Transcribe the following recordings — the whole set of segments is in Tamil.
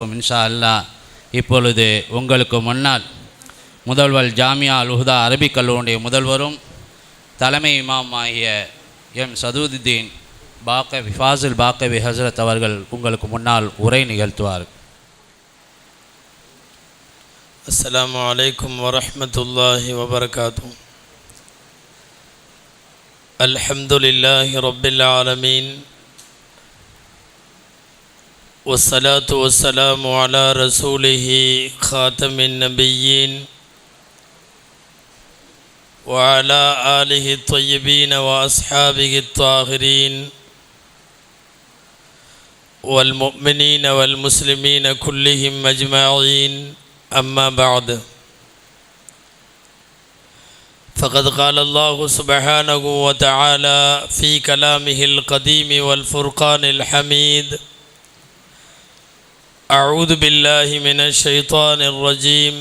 இன்ஷா அல்லாஹ். இப்பொழுது உங்களுக்கு முன்னால் முதல்வர் ஜாமியா அல் ஹுதா அரபிக் கல்லூரியுடைய முதல்வரும் தலைமை இமாம் ஆகிய எம் சதுதுதீன் பாக்கவி ஃபாசில் பாக்கவி ஹசரத் அவர்கள் உங்களுக்கு முன்னால் உரை நிகழ்த்துவார். அஸ்ஸலாமு அலைக்கும் வரஹ்மத்துல்லாஹி வபரகாத்துஹு. அல்ஹம்துலில்லாஹி ரப்பில் ஆலமீன் والصلاة والسلام على رسوله خاتم النبيين وعلى آله الطيبين وأصحابه الطاهرين والمؤمنين والمسلمين كلهم أجمعين. أما بعد، فقد قال الله سبحانه وتعالى في كلامه القديم والفرقان الحميد: أعوذ بالله من الشيطان الرجيم،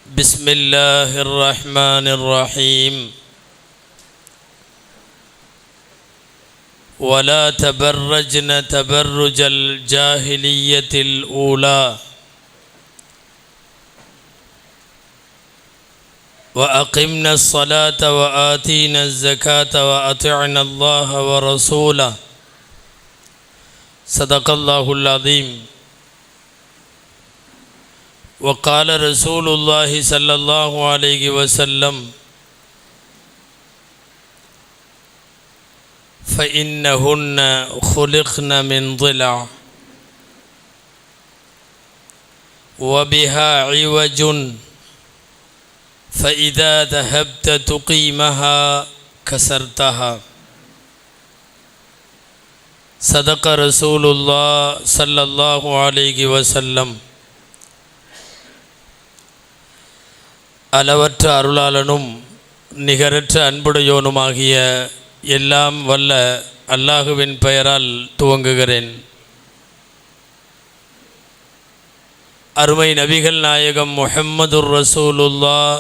بسم الله الرحمن الرحيم. ولا تبرجن تبرج الجاهلية الأولى وأقمنا الصلاة وآتينا الزكاة وأطعنا الله ورسوله. صدق الله العظيم. وقال رسول الله صلى الله عليه وسلم: فإنهن خلقن من ضلع وبها عوج فإذا ذهبت تقيمها كسرتها. صدق رسول الله صلى الله عليه وسلم. அளவற்ற அருளாளனும் நிகரற்ற அன்புடையோனுமாகிய எல்லாம் வல்ல அல்லாஹுவின் பெயரால் துவங்குகிறேன். அருமை நபிகள் நாயகம் முஹம்மதுர் ரசூலுல்லாஹ்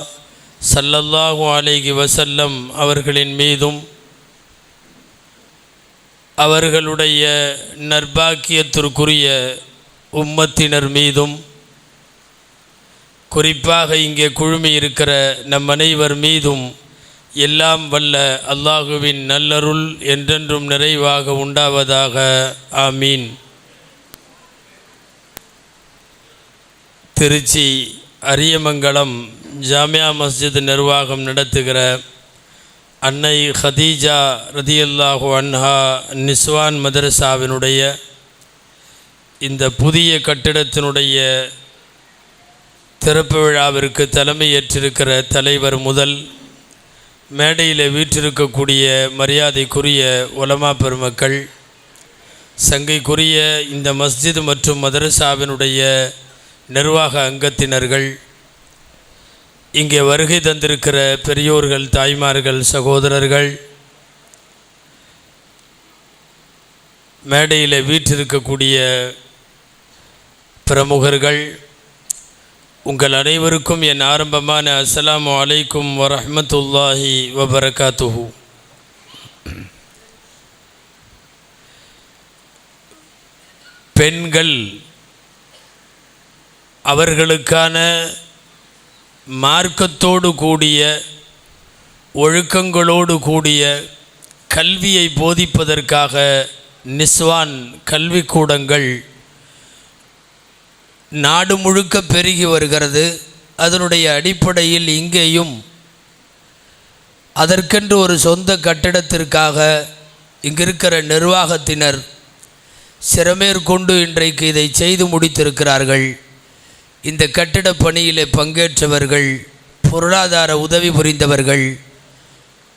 ஸல்லல்லாஹு அலைஹி வஸல்லம் அவர்களின் மீதும் அவர்களுடைய நற்பாக்கியத்திற்குரிய உம்மத்தினர் மீதும் குறிப்பாக இங்கே குழுமி இருக்கிற நம் அனைவர் மீதும் எல்லாம் வல்ல அல்லாஹுவின் நல்லருள் என்றென்றும் நிறைவாக உண்டாவதாக. ஆமீன். திருச்சி அரியமங்கலம் ஜாமியா மஸ்ஜித் நிர்வாகம் நடத்துகிற அன்னை ஹதீஜா ரதியல்லாஹு அன்ஹா நிஸ்வான் மதரசாவினுடைய இந்த புதிய கட்டிடத்தினுடைய திறப்பு விழாவிற்கு தலைமையேற்றிருக்கிற தலைவர் முதல் மேடையில் வீற்றிருக்கக்கூடிய மரியாதைக்குரிய உலமா பெருமக்கள், சங்கைக்குரிய இந்த மஸ்ஜித் மற்றும் மதரசாவினுடைய நிர்வாக அங்கத்தினர்கள், இங்கே வருகை தந்திருக்கிற பெரியோர்கள், தாய்மார்கள், சகோதரர்கள், மேடையில் வீற்றிருக்கக்கூடிய பிரமுகர்கள், உங்கள் அனைவருக்கும் என் ஆரம்பமான அஸ்ஸலாமு அலைக்கும் வரஹ்மத்துல்லாஹி வபரகாத்துஹு. பெண்கள் அவர்களுக்கான மார்க்கத்தோடு கூடிய ஒழுக்கங்களோடு கூடிய கல்வியை போதிப்பதற்காக நிஸ்வான் கல்விக்கூடங்கள் நாடு முழுக்க பெருகி வருகிறது. அதனுடைய அடிப்படையில் இங்கேயும் அதற்கென்று ஒரு சொந்த கட்டிடத்திற்காக இங்கிருக்கிற நிர்வாகத்தினர் சிரமேற்கொண்டு இன்றைக்கு இதை செய்து முடித்திருக்கிறார்கள். இந்த கட்டிட பணியிலே பங்கேற்றவர்கள், பொருளாதார உதவி புரிந்தவர்கள்,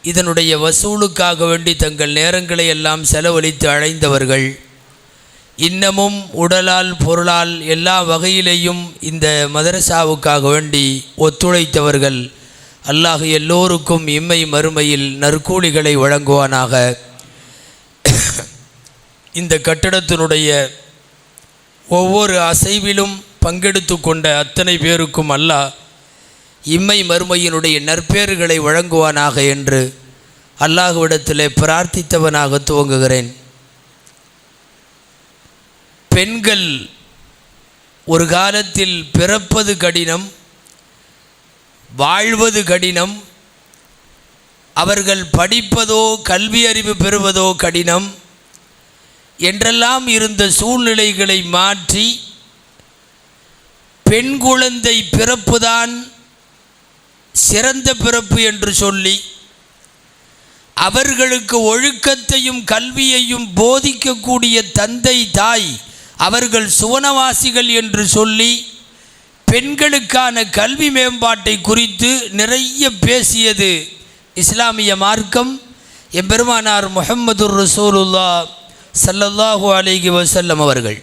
இதனுடைய வசூலுக்காக வேண்டி தங்கள் நேரங்களை எல்லாம் செலவழித்து அழைந்தவர்கள், இன்னமும் உடலால் பொருளால் எல்லா வகையிலேயும் இந்த மதரசாவுக்காக வேண்டி ஒத்துழைத்தவர்கள், அல்லாஹ் எல்லோருக்கும் இம்மை மறுமையில் நற்கூலிகளை வழங்குவானாக. இந்த கட்டிடத்தினுடைய ஒவ்வொரு அசைவிலும் பங்கெடுத்து கொண்ட அத்தனை பேருக்கும் அல்லாஹ் இம்மை மறுமையினுடைய நற்பேறுகளை வழங்குவானாக என்று அல்லாஹ்விடத்திலே பிரார்த்தித்தவனாக துவங்குகிறேன். பெண்கள் ஒரு காலத்தில் பிறப்பது கடினம், வாழ்வது கடினம், அவர்கள் படிப்பதோ கல்வி அறிவு பெறுவதோ கடினம் என்றெல்லாம் இருந்த சூழ்நிலைகளை மாற்றி பெண் குழந்தை பிறப்புதான் சிறந்த பிறப்பு என்று சொல்லி அவர்களுக்கு ஒழுக்கத்தையும் கல்வியையும் போதிக்கக்கூடிய தந்தை தாய் அவர்கள் சுவனவாசிகள் என்று சொல்லி பெண்களுக்கான கல்வி மேம்பாட்டை குறித்து நிறைய பேசியது இஸ்லாமிய மார்க்கம். எம்பெருமானார் முஹம்மதுர் ரசூலுல்லாஹ் ஸல்லல்லாஹு அலைஹி வஸல்லம் அவர்கள்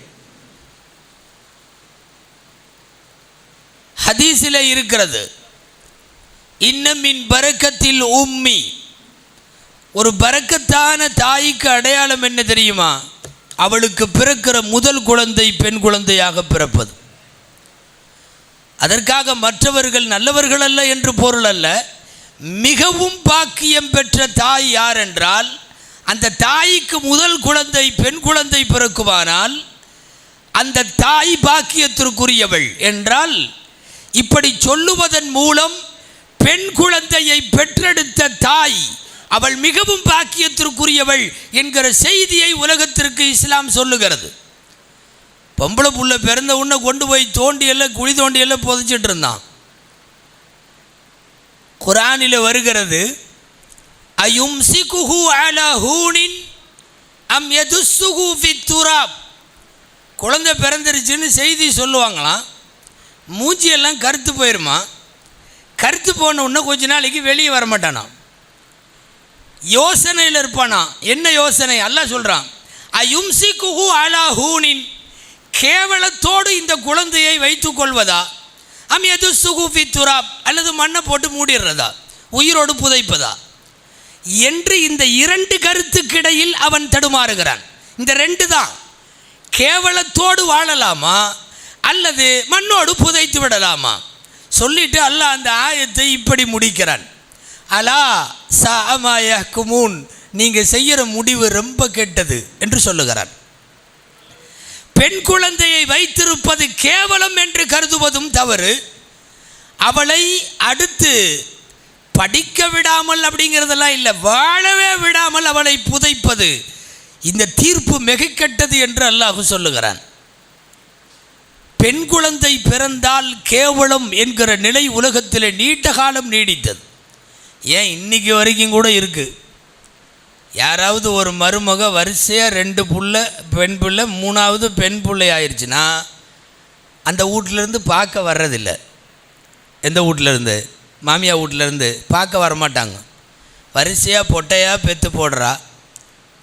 ஹதீஸிலே இருக்கிறது, இன்னமின் பரக்கத்தில் உம்மி, ஒரு பரக்கத்தான தாய்க்கு அடையாளம் என்ன தெரியுமா? அவளுக்கு பிறக்கிற முதல் குழந்தை பெண் குழந்தையாக பிறப்பது. அதற்காக மற்றவர்கள் நல்லவர்கள் அல்ல என்று பொருள் அல்ல. மிகவும் பாக்கியம் பெற்ற தாய் யார் என்றால், அந்த தாய்க்கு முதல் குழந்தை பெண் குழந்தை பிறக்குமானால் அந்த தாய் பாக்கியத்திற்குரியவள் என்றால், இப்படி சொல்லுவதன் மூலம் பெண் குழந்தையை பெற்றெடுத்த தாய் அவள் மிகவும் பாக்கியத்திற்குரியவள் என்கிற செய்தியை உலகத்திற்கு இஸ்லாம் சொல்லுகிறது. பொம்பளை புள்ள பிறந்த உடனே கொண்டு போய் தோண்டியெல்லாம் குழி தோண்டியெல்லாம் புதைச்சிட்டு இருந்தான். குர்ஆனில் வருகிறது, அயும்சிகுஹு அலா ஹூனின் அம் யதுஸ்ஸுஹு ஃபித் துராப். குழந்தை பிறந்துருச்சுன்னு செய்தி சொல்லுவாங்களாம், மூஞ்சியெல்லாம் கருத்து போயிருமா. கருத்து போன உடனே கொஞ்ச நாளைக்கு வெளியே வரமாட்டானா, யோசனையில் இருப்பானா. என்ன யோசனை? அல்லாஹ் சொல்கிறான், அயும்சிகுஹு அலா ஹூனின், கேவலத்தோடு இந்த குழந்தையை வைத்துக் கொள்வதா, அம் யதுஸ்ஸுஹு ஃபித் துராப், அல்லது மண்ணை போட்டு மூடிடுறதா, உயிரோடு புதைப்பதா என்று இந்த இரண்டு கருத்துக்கிடையில் அவன் தடுமாறுகிறான். இந்த ரெண்டு தான், கேவலத்தோடு வாழலாமா அல்லது மண்ணோடு புதைத்து விடலாமா சொல்லிட்டு அல்லாஹ் அந்த ஆயத்தை இப்படி முடிக்கிறான், அலா ஸஅமா யஹ்குமூன், நீங்கள் செய்கிற முடிவு ரொம்ப கெட்டது என்று சொல்லுகிறான். பெண் குழந்தையை வைத்திருப்பது கேவலம் என்று கருதுவதும் தவறு, அவளை அடுத்து படிக்க விடாமல் அப்படிங்கிறதெல்லாம் இல்லை, வாழவே விடாமல் அவளை புதைப்பது, இந்த தீர்ப்பு மிக கெட்டது என்று அல்லாஹ் சொல்லுகிறான். பெண் குழந்தை பிறந்தால் கேவலம் என்கிற நிலை உலகத்தில் நீண்ட காலம் நீடித்தது. ஏன் இன்னைக்கு வரைக்கும் கூட இருக்குது. யாராவது ஒரு மருமக வரிசையாக 2 புள்ள பெண் பிள்ளை, 3ஆவது பெண் பிள்ளை ஆயிடுச்சுன்னா அந்த வீட்டிலேருந்து பார்க்க வர்றதில்லை. எந்த வீட்டிலேருந்து? மாமியார் வீட்டிலேருந்து பார்க்க வரமாட்டாங்க. வரிசையாக பொட்டையாக பெற்று போடுறா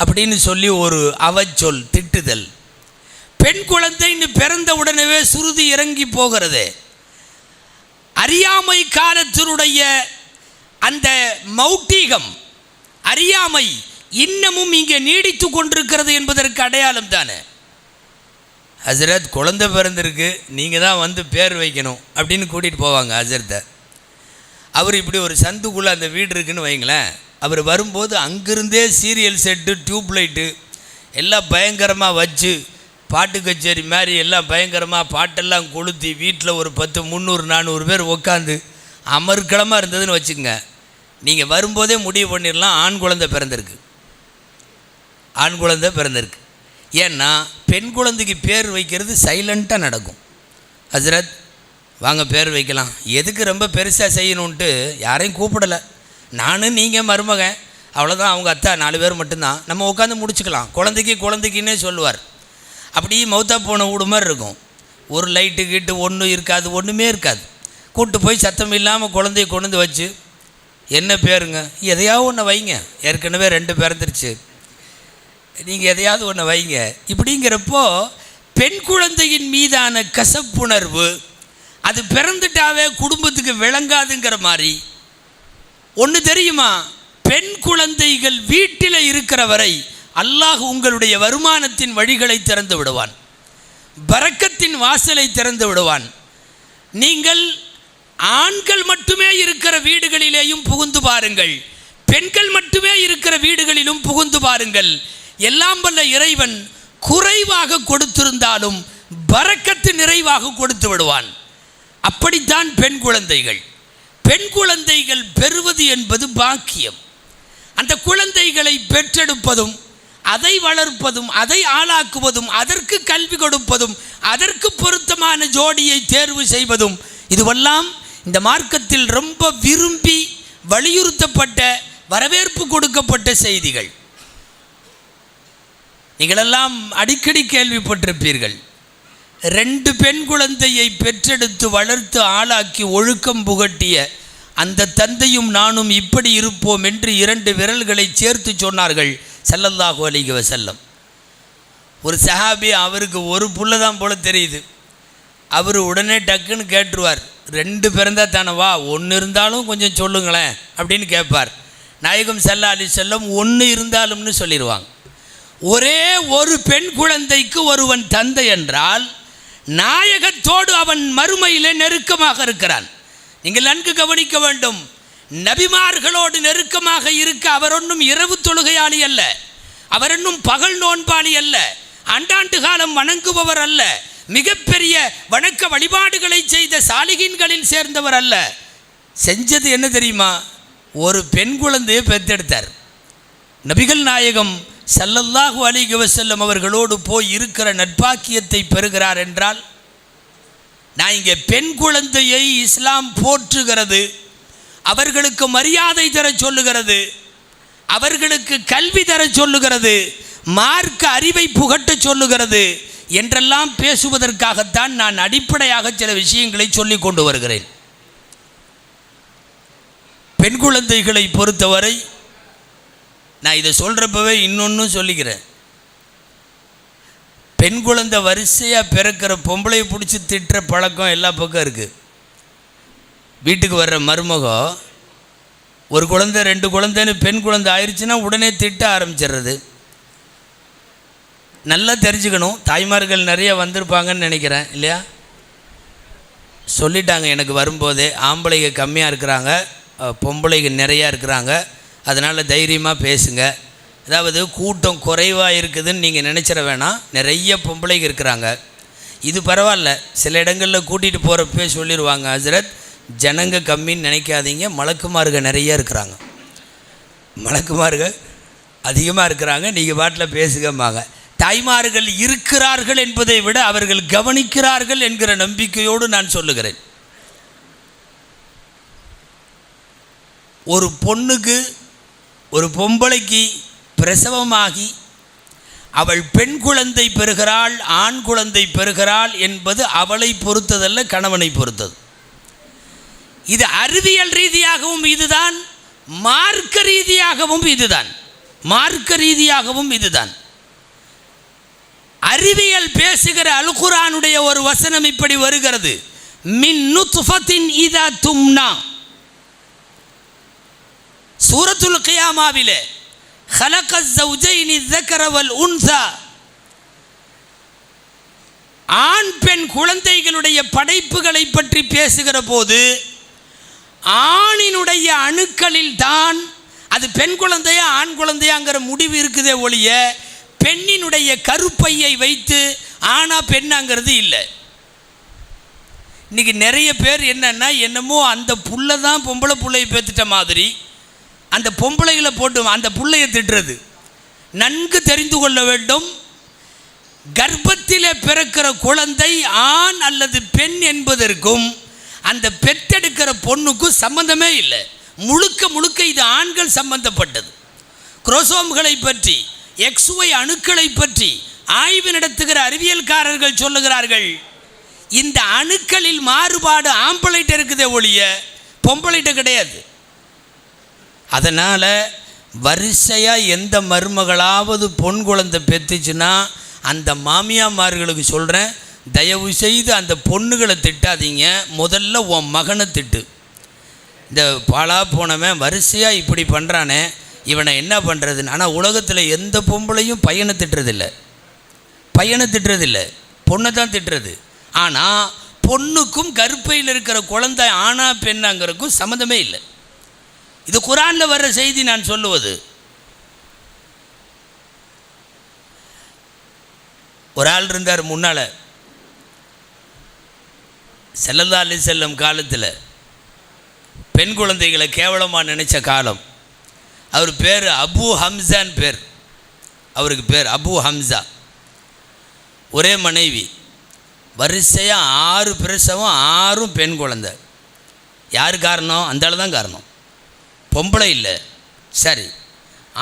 அப்படின்னு சொல்லி ஒரு அவச்சொல், திட்டுதல். பெண் குழந்தைன்னு பிறந்த உடனே சுருதி இறங்கி போகிறது. அறியாமை காலத்தினுடைய அந்த மௌட்டிகம், அறியாமை இன்னமும் இங்கே நீடித்து கொண்டிருக்கிறது என்பதற்கு அடையாளம் தானே. ஹசரத், குழந்தை பிறந்திருக்கு, நீங்கள் தான் வந்து பேர் வைக்கணும் அப்படின்னு கூட்டிகிட்டு போவாங்க ஹசரத்தை. அவர் இப்படி ஒரு சந்துக்குள்ளே அந்த வீடு இருக்குன்னு வைங்களேன், அவர் வரும்போது அங்கிருந்தே சீரியல் செட்டு, டியூப்லைட்டு எல்லாம் பயங்கரமாக வச்சு, பாட்டு கச்சேரி மாதிரி எல்லாம் பயங்கரமாக பாட்டெல்லாம் கொளுத்தி, வீட்டில் ஒரு 10, 300, 400 பேர் உட்காந்து அமர்க்களமாக இருந்ததுன்னு வச்சுக்கோங்க. நீங்கள் வரும்போதே முடிவு பண்ணிடலாம், ஆண் குழந்தை பிறந்திருக்கு, ஆண் குழந்தை பிறந்திருக்கு. ஏன்னா பெண் குழந்தைக்கு பேர் வைக்கிறது சைலண்ட்டாக நடக்கும். ஹசரத் வாங்க பேர் வைக்கலாம், எதுக்கு ரொம்ப பெருசாக செய்யணுன்ட்டு யாரையும் கூப்பிடலை, நானும் நீங்கள் மருமகன் அவ்வளோதான், அவங்க அத்தா 4 பேர் மட்டும்தான், நம்ம உட்காந்து முடிச்சுக்கலாம். குழந்தைக்குன்னே சொல்லுவார். அப்படி மௌத்தா போன வீடு மாதிரி இருக்கும். ஒரு லைட்டு கீட்டு ஒன்றும் இருக்காது, ஒன்றுமே இருக்காது. கூப்பிட்டு போய் சத்தம் இல்லாமல் குழந்தைய கொண்டு வந்து வச்சு, என்ன பேருங்க, எதையாவது ஒன்று வைங்க, ஏற்கனவே 2 பிறந்துருச்சு, நீங்கள் எதையாவது ஒன்று வைங்க. இப்படிங்கிறப்போ பெண் குழந்தையின் மீதான கசப்புணர்வு, அது பிறந்துட்டாவே குடும்பத்துக்கு விளங்காதுங்கிற மாதிரி ஒன்று தெரியுமா? பெண் குழந்தைகள் வீட்டில் இருக்கிற வரை அல்லாஹ் உங்களுடைய வருமானத்தின் வழிகளை திறந்து விடுவான், பரக்கத்தின் வாசலை திறந்து விடுவான். நீங்கள் ஆண்கள் மட்டுமே இருக்கிற வீடுகளிலேயும் புகுந்து பாருங்கள், பெண்கள் மட்டுமே இருக்கிற வீடுகளிலும் புகுந்து பாருங்கள். எல்லாம் வல்ல இறைவன் குறைவாக கொடுத்திருந்தாலும் பரக்கத்து நிறைவாக கொடுத்து விடுவான். அப்படித்தான் பெண் குழந்தைகள். பெண் குழந்தைகள் பெறுவது என்பது பாக்கியம். அந்த குழந்தைகளை பெற்றெடுப்பதும், அதை வளர்ப்பதும், அதை ஆளாக்குவதும், அதற்கு கல்வி கொடுப்பதும், அதற்கு பொருத்தமான ஜோடியை தேர்வு செய்வதும், இதுவெல்லாம் இந்த மார்க்கத்தில் ரொம்ப விரும்பி வலியுறுத்தப்பட்ட, வரவேற்பு கொடுக்கப்பட்ட செய்திகள். நீங்களெல்லாம் அடிக்கடி கேள்விப்பட்டிருப்பீர்கள். 2 பெண் குழந்தையை பெற்றெடுத்து வளர்த்து ஆளாக்கி ஒழுக்கம் புகட்டிய அந்த தந்தையும் நானும் இப்படி இருப்போம் என்று 2 விரல்களை சேர்த்து சொன்னார்கள் ஸல்லல்லாஹு அலைஹி வஸல்லம். ஒரு சஹாபி, அவருக்கு ஒரு புள்ள தான் போல தெரியுது. அவர் உடனே டக்குன்னு கேட்டுருவார், 2 பிறந்தா தானவா, 1 இருந்தாலும் கொஞ்சம் சொல்லுங்களேன் அப்படின்னு கேட்பார். நாயகம் ஸல்லல்லாஹு அலைஹி வஸல்லம் 1 இருந்தாலும்னு சொல்லிடுவாங்க. ஒரே ஒரு பெண் குழந்தைக்கு ஒருவன் தந்தை என்றால் நாயகத்தோடு அவன் மறுமையிலே நெருக்கமாக இருக்கிறான். நீங்கள் நன்கு கவனிக்க வேண்டும். நபிமார்களோடு நெருக்கமாக இருக்க அவர் ஒன்றும் இரவு தொழுகையாளி அல்ல, அவர் ஒன்றும் பகல் நோன்பாளி அல்ல, ஆண்டாண்டு காலம் வணங்குபவர் அல்ல, மிகப்பெரிய வணக்க வழிபாடுகளை செய்த சாலிகின்களில் சேர்ந்தவர் அல்ல. செஞ்சது என்ன தெரியுமா? ஒரு பெண் குழந்தையை பெற்றெடுத்தார். நபிகள் நாயகம் ஸல்லல்லாஹு அலைஹி வஸல்லம் அவர்களோடு போய் இருக்கிற நட்பாக்கியத்தை பெறுகிறார் என்றால், நான் இங்கே பெண் குழந்தையை இஸ்லாம் போற்றுகிறது, அவர்களுக்கு மரியாதை தர சொல்லுகிறது, அவர்களுக்கு கல்வி தர சொல்லுகிறது, மார்க்க அறிவை புகட்ட சொல்லுகிறது என்றெல்லாம் பேசுவதற்காகத்தான் நான் அடிப்படையாக சில விஷயங்களை சொல்லி கொண்டு வருகிறேன். பெண் குழந்தைகளை பொறுத்தவரை நான் இதை சொல்கிறப்பவே இன்னொன்று சொல்லிக்கிறேன். பெண் குழந்தை வரிசையாக பிறக்கிற பொம்பளையை பிடிச்சி திட்டுற பழக்கம் எல்லா பக்கம் இருக்குது. வீட்டுக்கு வர்ற மருமகம் ஒரு குழந்தை 2 குழந்தைன்னு பெண் குழந்தை ஆயிடுச்சுன்னா உடனே திட்ட ஆரம்பிச்சிடுறது. நல்லா தெரிஞ்சுக்கணும், தாய்மார்கள் நிறைய வந்திருப்பாங்கன்னு நினைக்கிறேன் இல்லையா? சொல்லிட்டாங்க எனக்கு வரும்போதே, ஆம்பளைங்க கம்மியாக இருக்கிறாங்க, பொம்பளைங்க நிறையா இருக்கிறாங்க, அதனால் தைரியமாக பேசுங்க. அதாவது கூட்டம் குறைவாக இருக்குதுன்னு நீங்கள் நினச்சிட வேணாம், நிறைய பொம்பளைங்க இருக்கிறாங்க. இது பரவாயில்ல, சில இடங்களில் கூட்டிகிட்டு போகிறப்பே சொல்லிடுவாங்க, ஹஸ்ரத் ஜனங்க கம்மின்னு நினைக்காதீங்க, மலக்குமார்கள் நிறைய இருக்கிறாங்க, மலக்குமார்கள் அதிகமாக இருக்கிறாங்க, நீங்கள் பாட்டில் பேசுகம்பாங்க. தாய்மார்கள் இருக்கிறார்கள் என்பதை விட அவர்கள் கவனிக்கிறார்கள் என்கிற நம்பிக்கையோடு நான் சொல்லுகிறேன். ஒரு பொண்ணுக்கு, ஒரு பொம்பளைக்கு பிரசவமாகி அவள் பெண் குழந்தை பெறுகிறாள், ஆண் குழந்தை பெறுகிறாள் என்பது அவளை பொறுத்ததல்ல, கணவனை பொறுத்தது. இது அறிவியல் ரீதியாகவும் இதுதான், மார்க்க ரீதியாகவும் இதுதான், மார்க்க ரீதியாகவும் இதுதான். அறிவியல் பேசுகிற அல் குர்ஆனுடைய ஒரு வசனம் இப்படி வருகிறது, மின் நுத்ஃபத்தின் இதா தும்னா. சூரத்துல் கியாமாவிலே ஹலகஸ் ஸௌஜைனி ஸக்கர வல் உன்ஸா, ஆண் பெண் குழந்தைகளுடைய படைப்புகளை பற்றி பேசுகிற போது ஆணினுடைய அணுக்களில் தான் அது பெண் குழந்தையா ஆண் குழந்தையாங்கிற முடிவு இருக்குதே ஒழிய பெண்ணினுடைய கருப்பையை வைத்து ஆணா பெண்ணாங்கிறது இல்லை. இன்னைக்கு நிறைய பேர் என்னன்னா, என்னமோ அந்த புள்ள தான் பொம்பளை புள்ளையை பேத்துட்ட மாதிரி அந்த பொம்பளைகளை போட்டு அந்த புள்ளையை திட்டுறது. நன்கு தெரிந்து கொள்ள வேண்டும், கர்ப்பத்திலே பிறக்கிற குழந்தை ஆண் அல்லது பெண் என்பதற்கும் அந்த பெற்றெடுக்கிற பொண்ணுக்கும் சம்பந்தமே இல்லை. முழுக்க முழுக்க இது ஆண்கள் சம்பந்தப்பட்டது. குரோசோம்களை பற்றி, XY அணுக்களை பற்றி ஆய்வு நடத்துகிற அறிவியல்காரர்கள் சொல்லுகிறார்கள், இந்த அணுக்களில் மாறுபாடு ஆம்பளைட்ட இருக்குதே ஒழிய பொம்பளைட்ட கிடையாது. அதனால் வரிசையாக எந்த மருமகளாவது பொன் குழந்தை பெற்றுச்சுன்னா அந்த மாமியாமார்களுக்கு சொல்கிறேன், தயவு செய்து அந்த பொண்ணுகளை திட்டாதீங்க, முதல்ல உன் மகனை திட்டு. இந்த பாலா போனவன் வரிசையாக இப்படி பண்ணுறானே, இவனை என்ன பண்ணுறதுன்னு. ஆனால் உலகத்தில் எந்த பொம்பளையும் பையனை திட்டுறதில்லை, பையனை திட்டுறதில்லை, பொண்ணை தான் திட்டுறது. ஆனால் பொண்ணுக்கும் கருப்பையில் இருக்கிற குழந்தை ஆணா பெண்ணாங்கிறதுக்கும் சம்மந்தமே இல்லை. இது குர்ஆனில் வர்ற செய்தி நான் சொல்லுவது. ஒரு ஆள் இருந்தார் முன்னால், ஸல்லல்லாஹு அலைஹி வஸல்லம் காலத்தில் பெண் குழந்தைகளை கேவலமாக நினச்ச காலம். அவர் பேர் அபு ஹம்சான்னு பேர். அவருக்கு பேர் அபு ஹம்சா. ஒரே மனைவி, வரிசையாக 6 பிரசவம், 6ம் பெண் குழந்தை. யார் காரணம்? அந்த ஆள் தான் காரணம், பொம்பளை இல்லை. சரி,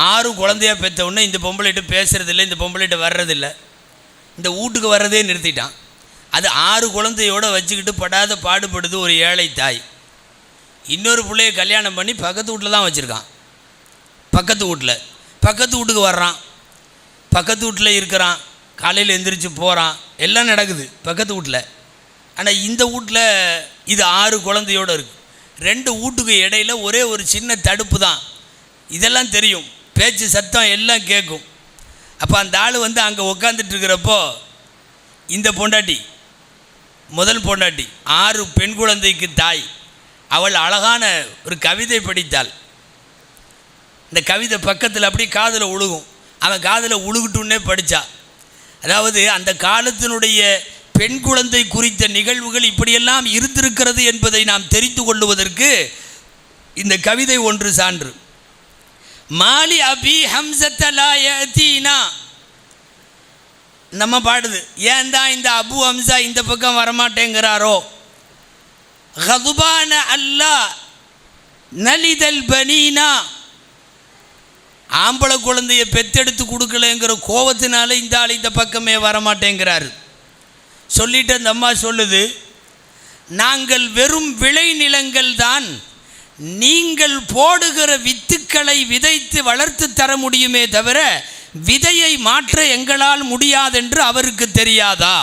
6 குழந்தையாக பெற்ற உடனே இந்த பொம்பளைகிட்ட பேசுகிறதில்லை, இந்த பொம்பளைகிட்ட வர்றதில்லை, இந்த வீட்டுக்கு வர்றதே நிறுத்திட்டான். அது 6 குழந்தையோடு வச்சுக்கிட்டு படாத பாடுபடுது ஒரு ஏழை தாய். இன்னொரு பிள்ளைய கல்யாணம் பண்ணி பக்கத்து வீட்டில் தான் வச்சுருக்கான். பக்கத்து வீட்டுக்கு வர்றான், பக்கத்து வீட்டில் இருக்கிறான், காலையில் எந்திரிச்சு போகிறான், எல்லாம் நடக்குது பக்கத்து வீட்டில். ஆனால் இந்த வீட்டில் இது 6 குழந்தையோடு இருக்குது. 2 வீட்டுக்கு இடையில் ஒரே ஒரு சின்ன தடுப்பு தான். இதெல்லாம் தெரியும், பேச்சு சத்தம் எல்லாம் கேட்கும். அப்போ அந்த ஆள் வந்து அங்கே உட்காந்துட்டு இருக்கிறப்போ இந்த பொண்டாட்டி, முதல் பொண்டாட்டி, 6 பெண் குழந்தைக்கு தாய், அவள் அழகான ஒரு கவிதை படித்தாள். இந்த கவிதை பக்கத்தில் அப்படி காதில் உழுகும். அவன் காதில் உழுகுட்டுன்னே படித்தா. அதாவது அந்த காலத்தினுடைய பெண் குழந்தை குறித்த நிகழ்வுகள் இப்படியெல்லாம் இருந்திருக்கிறது என்பதை நாம் தெரிந்து கொள்வதற்கு இந்த கவிதை ஒன்று சான்று. மாலி அபி ஹம்சத்தலா யதீனா, நம்ம பாடுது, ஏன் தான் இந்த அபு ஹம்சா இந்த பக்கம் வரமாட்டேங்கிறாரோ. கதுபான அல்லா நலிதல் பனீனா, ஆம்பளை குழந்தைய பெத்தெடுத்து கொடுக்கலங்கிற கோபத்தினால இந்த ஆள் இந்த பக்கமே வரமாட்டேங்கிறாரு. சொல்லிட்டு அந்த அம்மா சொல்லுது, நாங்கள் வெறும் விளைநிலங்கள் தான், நீங்கள் போடுகிற வித்துக்களை விதைத்து வளர்த்து தர முடியுமே தவிர விதையை மாற்ற எங்களால் முடியாதென்று அவருக்கு தெரியாதா?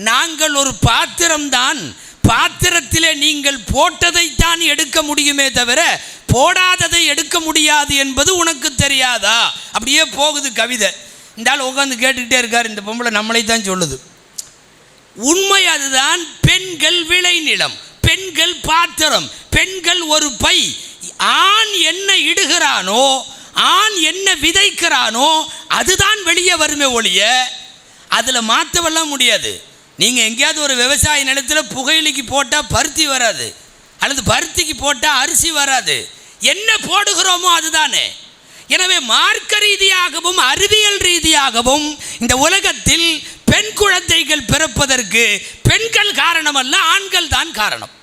நாங்கள் ஒரு பாத்திரம்தான், பாத்திரத்திலே நீங்கள் போட்டதைத்தான் எடுக்க முடியுமே தவிர போடாததை எடுக்க முடியாது என்பது உனக்கு தெரியாதா? அப்படியே போகுது கவிதை. இந்த ஆள் உட்காந்து கேட்டுக்கிட்டே இருக்கார். இந்த பொம்பளை நம்மளை தான் சொல்லுது. உண்மை அதுதான். பெண்கள் விளைநிலம், பெண்கள் பாத்திரம், பெண்கள் ஒரு பை. ஆண் என்ன இடுகிறானோ, ஆண் என்ன விதைக்கிறானோ அதுதான் வெளியே வருமே ஒழிய அதில் மாற்றவெல்லாம் முடியாது. நீங்கள் எங்கேயாவது ஒரு விவசாய நிலத்தில் புகையிலைக்கு போட்டால் பருத்தி வராது, அல்லது பருத்திக்கு போட்டால் அரிசி வராது. என்ன போடுகிறோமோ அதுதானே. எனவே மார்க்க ரீதியாகவும் அறிவியல் ரீதியாகவும் இந்த உலகத்தில் பெண் குழந்தைகள் பிறப்பதற்கு பெண்கள் காரணம் அல்ல, ஆண்கள் தான் காரணம்.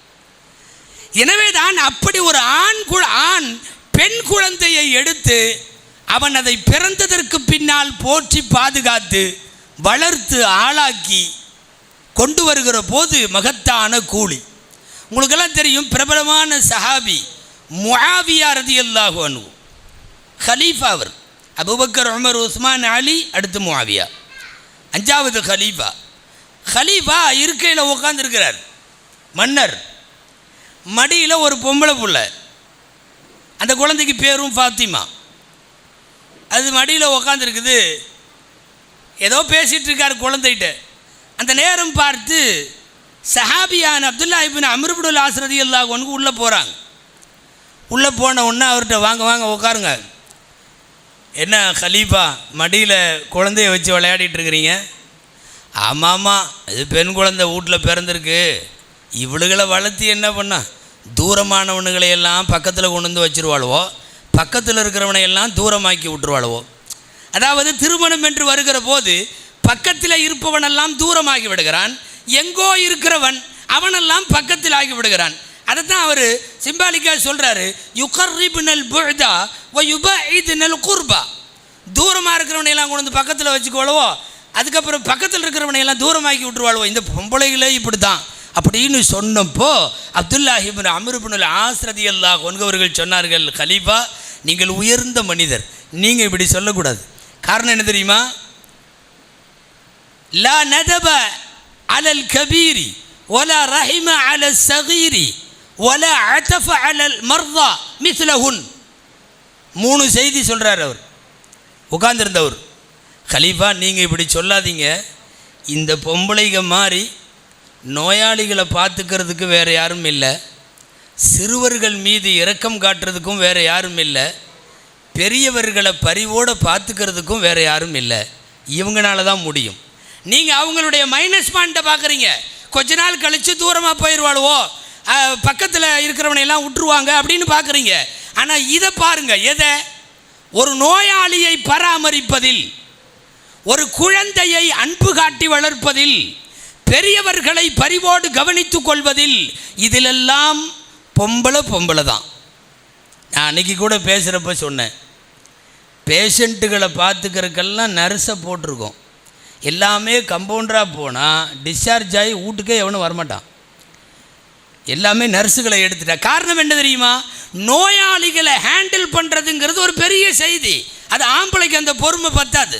எனவே தான் அப்படி ஒரு ஆண் பெண் குழந்தையை எடுத்து அவன் அதை பிறந்ததற்கு பின்னால் போற்றி பாதுகாத்து வளர்த்து ஆளாக்கி கொண்டு வருகிற போது மகத்தான கூலி. உங்களுக்கெல்லாம் தெரியும், பிரபலமான சஹாபி முஆவியா ரலியல்லாஹு அன்ஹு, ஹலீஃபா. அவர் அபூபக்கர், உமர், உஸ்மான், அலி, அடுத்து முஆவியா, 5வது ஹலீஃபா. ஹலீஃபா இருக்கையில் உட்காந்துருக்கிறார். மன்னர் மடியில் ஒரு பொம்பளை புள்ள, அந்த குழந்தைக்கு பேரும் ஃபாத்திமா. அது மடியில் உக்காந்துருக்குது. ஏதோ பேசிகிட்டு இருக்கார் குழந்தைகிட்ட. அந்த நேரம் பார்த்து சஹாபியான அப்துல்லா இப்னு அம்ர் இப்னுல் ஆஸ் ரலியல்லாஹு அன்ஹு உள்ளே போகிறாங்க. உள்ளே போன உடனே அவர்கிட்ட, வாங்க வாங்க உட்காருங்க. என்ன ஹலீஃபா, மடியில் குழந்தைய வச்சு விளையாடிட்டு இருக்கிறீங்க? ஆமாம்மா, இது பெண் குழந்தை வீட்டில் பிறந்திருக்கு. இவளுகளை வளர்த்தி என்ன பண்ணா, தூரமானவனுங்களையெல்லாம் பக்கத்தில் கொண்டு வந்து வச்சுருவாளுவோ, பக்கத்தில் இருக்கிறவனையெல்லாம் தூரமாக்கி விட்டுருவாளுவோ. அதாவது திருமணம் என்று வருகிற போது பக்கத்தில் இருப்பவனெல்லாம் தூரமாகி விடுகிறான், எங்கோ இருக்கிறவன் அவனெல்லாம் பக்கத்தில் ஆகி விடுகிறான். அதைத்தான் அவர் சிம்பாலிக்காக சொல்கிறாரு, யுகர்ரிபுனல் புஅதா வ யுபஇதுனல் குர்பா. தூரமாக இருக்கிறவனையெல்லாம் கொண்டு வந்து பக்கத்தில் வச்சுக்கொள்ளவோ, அதுக்கப்புறம் பக்கத்தில் இருக்கிறவனையெல்லாம் தூரமாக்கி விட்டுருவாளுவோ. இந்த பொம்பளைகளே இப்படி தான் அப்படின்னு சொன்னப்போ அப்துல்லாஹ் இப்னு அம்ர் இப்னுல் ஆஸ் ரலியல்லாஹு அன்ஹு அவர்கள் சொன்னார்கள், கலீஃபா, நீங்கள் உயர்ந்த மனிதர், நீங்கள் இப்படி சொல்லக்கூடாது. காரணம் என்ன தெரியுமா? லா நதப அலல் கபீரி வலா ரஹிம அலல் சகீரி வலா அத்தஃப அலல் மர்தா மிஸ்லஹுன். 3 செய்தி சொல்கிறார் அவர் உட்கார்ந்திருந்தவர். கலீஃபா, நீங்கள் இப்படி சொல்லாதீங்க. இந்த பொம்பளைங்க மாதிரி நோயாளிகளை பார்த்துக்கிறதுக்கு வேறு யாரும் இல்லை, சிறுவர்கள் மீது இரக்கம் காட்டுறதுக்கும் வேறு யாரும் இல்லை, பெரியவர்களை பரிவோடு பார்த்துக்கிறதுக்கும் வேறு யாரும் இல்லை. இவங்களால தான் முடியும். நீங்கள் அவங்களுடைய மைனஸ் பாயிண்ட்டை பார்க்குறீங்க. கொஞ்ச நாள் கழித்து தூரமாக போயிடுவாளுவோ, பக்கத்தில் இருக்கிறவனையெல்லாம் விட்டுருவாங்க அப்படின்னு பார்க்குறீங்க. ஆனால் இதை பாருங்கள், எதை? ஒரு நோயாளியை பராமரிப்பதில், ஒரு குழந்தையை அன்பு காட்டி வளர்ப்பதில், பெரியவர்களை பரிவோடு கவனித்து கொள்வதில், இதிலெல்லாம் பொம்பளை தான். நான் அன்றைக்கி கூட பேசுகிறப்ப சொன்னேன், பேஷண்ட்டுகளை பார்த்துக்கிறதுக்கெல்லாம் நர்ஸை போட்டிருக்கோம். எல்லாமே கம்பவுண்டராக போனால் டிஸ்சார்ஜ் ஆகி வீட்டுக்கே எவனும் வரமாட்டான். எல்லாமே நர்ஸுகளை எடுத்துட்டா. காரணம் என்ன தெரியுமா? நோயாளிகளை ஹேண்டில் பண்ணுறதுங்கிறது ஒரு பெரிய செய்தி. அது ஆம்பளைக்கு அந்த பொறுமை பத்தாது.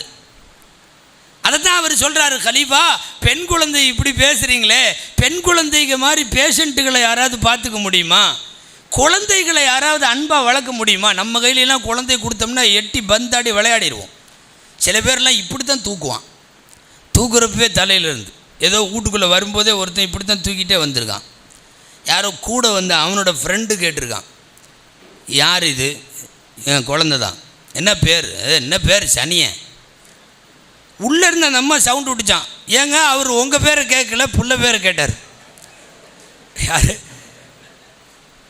அதை தான் அவர் சொல்கிறாரு, கலீஃபா பெண் குழந்தை இப்படி பேசுகிறீங்களே, பெண் குழந்தைங்க மாதிரி பேஷண்ட்டுகளை யாராவது பார்த்துக்க முடியுமா? குழந்தைகளை யாராவது அன்பாக வளர்க்க முடியுமா? நம்ம கையிலெல்லாம் குழந்தை கொடுத்தோம்னா எட்டி பந்தாடி விளையாடிடுவோம். சில பேர்லாம் இப்படி தான் தூக்குவான், தூக்குறப்பவே தலையிலேருந்து. ஏதோ வீட்டுக்குள்ளே வரும்போதே ஒருத்தன் இப்படி தான் தூக்கிட்டே வந்திருக்கான். யாரோ கூட வந்து அவனோட ஃப்ரெண்டு கேட்டிருக்கான், யார் இது? என் குழந்தை தான். என்ன பேர்? என்ன பேர்? சனியன். உள்ளே இருந்த அந்த அம்மா சவுண்டு விட்டுச்சான். ஏங்க அவர் உங்கள் பேரை கேட்கல, புள்ள பேரை கேட்டார். யார்?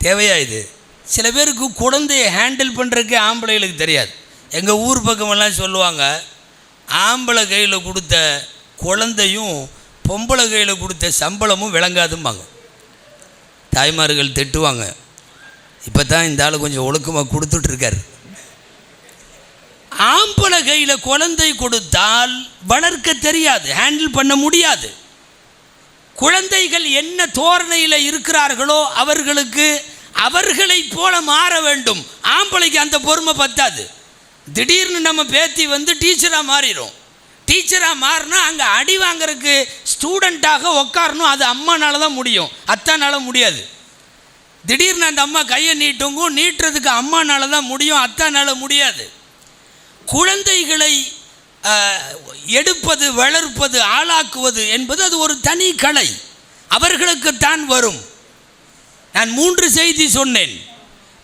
தேவையா இது? சில பேருக்கு குழந்தையை ஹேண்டில் பண்ணுறதுக்கே ஆம்பளைகளுக்கு தெரியாது. எங்கள் ஊர் பக்கமெல்லாம் சொல்லுவாங்க, ஆம்பளை கையில் கொடுத்த குழந்தையும் பொம்பளை கையில் கொடுத்த சம்பளமும் விளங்காதும்பாங்க. தாய்மார்கள் திட்டுவாங்க. இப்போ தான் இந்த ஆள் கொஞ்சம் ஒழுக்கமாக கொடுத்துட்ருக்கார். ஆம்பளை கையில் குழந்தை கொடுத்தால் வளர்க்க தெரியாது, ஹேண்டில் பண்ண முடியாது. குழந்தைகள் என்ன தோரணையில் இருக்கிறார்களோ அவர்களுக்கு அவர்களைப் போல மாற வேண்டும். ஆம்பளைக்கு அந்த பொறுமை பத்தாது. திடீர்னு நம்ம பேத்தி வந்து டீச்சராக மாறிடும். டீச்சராக மாறினா அங்கே அடி வாங்கிறதுக்கு ஸ்டூடெண்ட்டாக உட்காரணும். அது அம்மானால தான் முடியும், அத்தானால முடியாது. திடீர்னு அந்த அம்மா கையை நீட்டுறதுக்கு அம்மானால தான் முடியும், அத்தானால முடியாது. குழந்தைகளை எடுப்பது, வளர்ப்பது, ஆளாக்குவது என்பது அது ஒரு தனி கலை, அவர்களுக்குத்தான் வரும். நான் 3 செய்தி சொன்னேன்.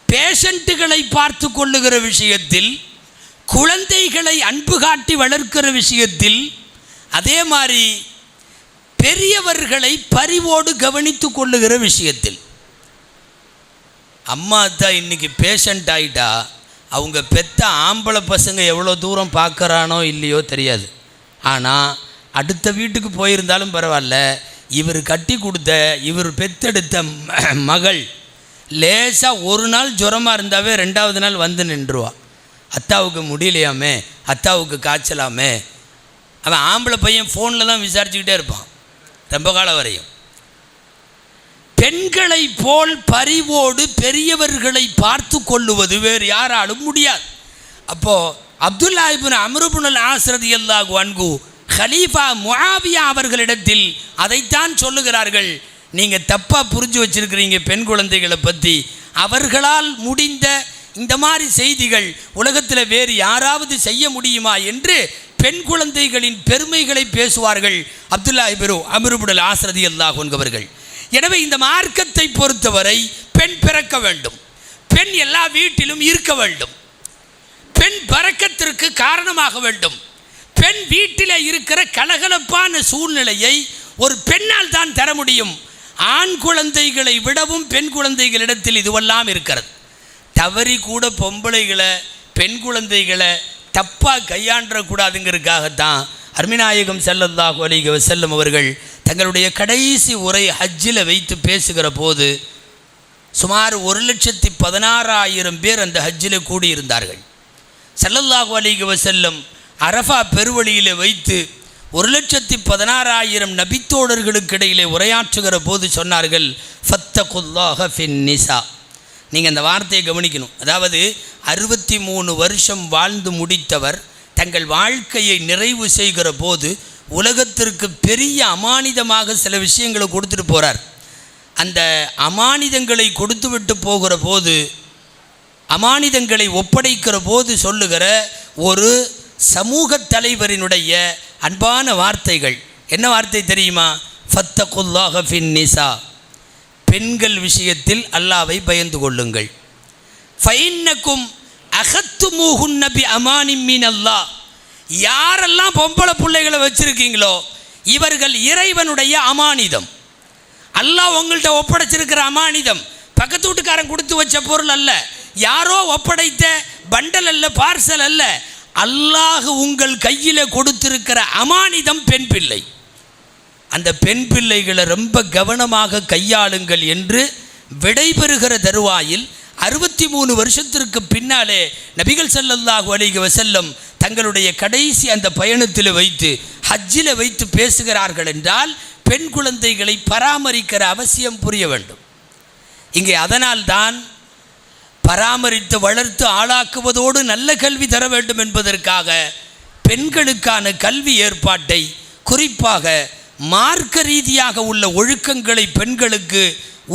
பேஷண்ட்டுகளை பார்த்து கொள்ளுகிற விஷயத்தில், குழந்தைகளை அன்பு காட்டி வளர்க்கிற விஷயத்தில், அதே மாதிரி பெரியவர்களை பரிவோடு கவனித்து கொள்ளுகிற விஷயத்தில். அம்மா தான் இன்றைக்கி பேஷண்ட் ஆகிட்டா அவங்க பெத்த ஆம்பளை பசங்க எவ்வளோ தூரம் பார்க்குறானோ இல்லையோ தெரியாது. ஆனால் அடுத்த வீட்டுக்கு போயிருந்தாலும் பரவாயில்ல, இவர் கட்டி கொடுத்த, இவர் பெத்தெடுத்த மகள் லேசாக ஒரு நாள் ஜுரமாக இருந்தாவே 2வது நாள் வந்து நின்றுவா. அத்தாவுக்கு முடியலையாமே, அத்தாவுக்கு காய்ச்சலாமே. அவன் ஆம்பளை பையன் ஃபோனில் தான் விசாரிச்சுக்கிட்டே இருப்பான் ரொம்ப காலம் வரையும். பெண்களை போல் பரிவோடு பெரியவர்களை பார்த்து கொள்ளுவது வேறு யாராலும் முடியாது. அப்போது அப்துல்லா இப்னு அம்ர் இப்னுல் ஆஸ் ரலியல்லாஹு அன்ஹு கலீஃபா முஆவியா அவர்களிடத்தில் அதைத்தான் சொல்லுகிறார்கள். நீங்கள் தப்பாக புரிஞ்சு வச்சிருக்கிறீங்க பெண் குழந்தைகளை பற்றி. அவர்களால் முடிந்த இந்த மாதிரி செய்திகள் உலகத்தில் வேறு யாராவது செய்ய முடியுமா என்று பெண் குழந்தைகளின் பெருமைகளை பேசுவார்கள் அப்துல்லா இப்னு அம்ர் இப்னுல் ஆஸ் ரலியல்லாஹு அன்ஹு அவர்கள். எனவே இந்த மார்க்கத்தை பொறுத்தவரை பெண் பிறக்க வேண்டும், பெண் எல்லா வீட்டிலும் இருக்க வேண்டும், பெண் பரக்கத்திற்கு காரணமாக வேண்டும். பெண் வீட்டில் இருக்கிற கலகலப்பான சூழ்நிலையை ஒரு பெண்ணால் தான் தர முடியும். ஆண் குழந்தைகளை விடவும் பெண் குழந்தைகளிடத்தில் இதுவெல்லாம் இருக்கிறது. தவறி கூட பொம்பளைகளை, பெண் குழந்தைகளை தப்பாக கையாண்டக்கூடாதுங்கிறதுக்காகத்தான் அருமைநாயகம் ஸல்லல்லாஹு அலைஹி வஸல்லம் அவர்கள் தங்களுடைய கடைசி உரை ஹஜ்ஜில் வைத்து பேசுகிற போது சுமார் 1,16,000 பேர் அந்த ஹஜ்ஜில் கூடியிருந்தார்கள். ஸல்லல்லாஹு அலைஹி வஸல்லம் அரஃபா பெருவழியில் வைத்து 1,16,000 நபித்தோழர்களுக்கு இடையிலே உரையாற்றுகிற போது சொன்னார்கள், ஃபத்தகுல்லாஹ ஃபின் நிசா. நீங்கள் அந்த வார்த்தையை கவனிக்கணும். அதாவது 63 வருஷம் வாழ்ந்து முடித்தவர் தங்கள் வாழ்க்கையை நிறைவு செய்கிற போது உலகத்திற்கு பெரிய அமானிதமாக சில விஷயங்களை கொடுத்துட்டு போகிறார். அந்த அமானிதங்களை கொடுத்து விட்டு போகிற போது, அமானிதங்களை ஒப்படைக்கிற போது சொல்லுகிற ஒரு சமூக தலைவரினுடைய அன்பான வார்த்தைகள் என்ன வார்த்தை தெரியுமா? ஃபத்தகுல்லாஹ ஃபின் நிசா. பெண்கள் விஷயத்தில் அல்லாஹ்வை பயந்து கொள்ளுங்கள். ஃபைன்னக்கும் அகத்துமூஹுன்ன பி அமானின் மினல்லாஹ். யாரெல்லாம் பொம்பளை பிள்ளைகளை வச்சுருக்கீங்களோ, இவர்கள் இறைவனுடைய அமானிதம். அல்லாஹ் உங்கள்கிட்ட ஒப்படைச்சிருக்கிற அமானிதம் பக்கத்து வீட்டுக்காரன் கொடுத்து வச்ச பொருள் அல்ல, யாரோ ஒப்படைத்த பண்டல் அல்ல, பார்சல் அல்ல. அல்லாஹ் உங்கள் கையில் கொடுத்திருக்கிற அமானிதம் பெண் பிள்ளை. அந்த பெண் பிள்ளைகளை ரொம்ப கவனமாக கையாளுங்கள் என்று விடைபெறுகிற தருவாயில் 63 வருஷத்திற்கு பின்னாலே நபிகள் ஸல்லல்லாஹு அலைஹி வஸல்லம் தங்களுடைய கடைசி அந்த பயணத்தில் வைத்து ஹஜ்ஜில் வைத்து பேசுகிறார்கள் என்றால் பெண் குழந்தைகளை பராமரிக்கிற அவசியம் புரிய வேண்டும். இங்கே அதனால்தான் பராமரித்து வளர்த்து ஆளாக்குவதோடு நல்ல கல்வி தர வேண்டும் என்பதற்காக பெண்களுக்கான கல்வி ஏற்பாட்டை, குறிப்பாக மார்க்க ரீதியாக உள்ள ஒழுக்கங்களை பெண்களுக்கு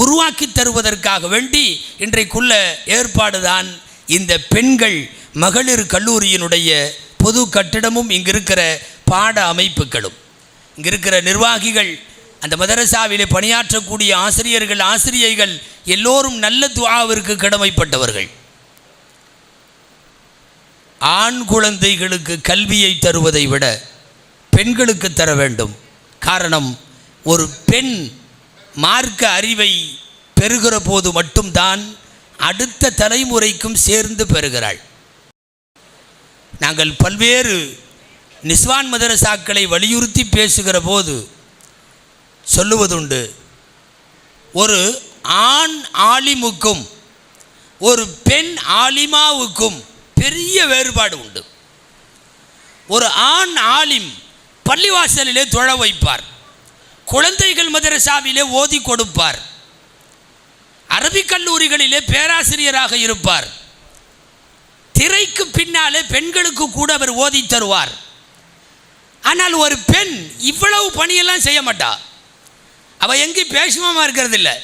உருவாக்கி தருவதற்காக வேண்டி இன்றைக்குள்ள ஏற்பாடுதான் இந்த பெண்கள் மகளிர் கல்லூரியினுடைய பொது கட்டிடமும் இங்கு இருக்கிற பாட அமைப்புகளும். இங்கு இருக்கிற நிர்வாகிகள், அந்த மதரசாவிலே பணியாற்றக்கூடிய ஆசிரியர்கள், ஆசிரியைகள் எல்லோரும் நல்ல துஆவிற்கு கடமைப்பட்டவர்கள். ஆண் குழந்தைகளுக்கு கல்வியை தருவதை விட பெண்களுக்கு தர வேண்டும். காரணம், ஒரு பெண் மார்க்க அறிவை பெறுகிற போது மட்டும்தான் அடுத்த தலைமுறைக்கும் சேர்ந்து பெறுகிறாள். நாங்கள் பல்வேறு நிஸ்வான் மதரசாக்களை வலியுறுத்தி பேசுகிற போது சொல்லுவதுண்டு, ஒரு ஆண் ஆலிமுக்கும் ஒரு பெண் ஆலிமாவுக்கும் பெரிய வேறுபாடு உண்டு. ஒரு ஆண் ஆலிம் பள்ளிவாசலிலே தொழ வைப்பார், குழந்தைகள் மதரசாவிலே ஓதி கொடுப்பார், அரபிக் கல்லூரிகளிலே பேராசிரியராக இருப்பார், திரைக்கு பின்னாலே பெண்களுக்கு கூட அவர் ஓதி தருவார். ஆனால் ஒரு பெண் இவ்வளவு பணியெல்லாம் செய்ய மாட்டா. அவள் எங்கேயும் பேசுமாமா இருக்கிறது இல்லை,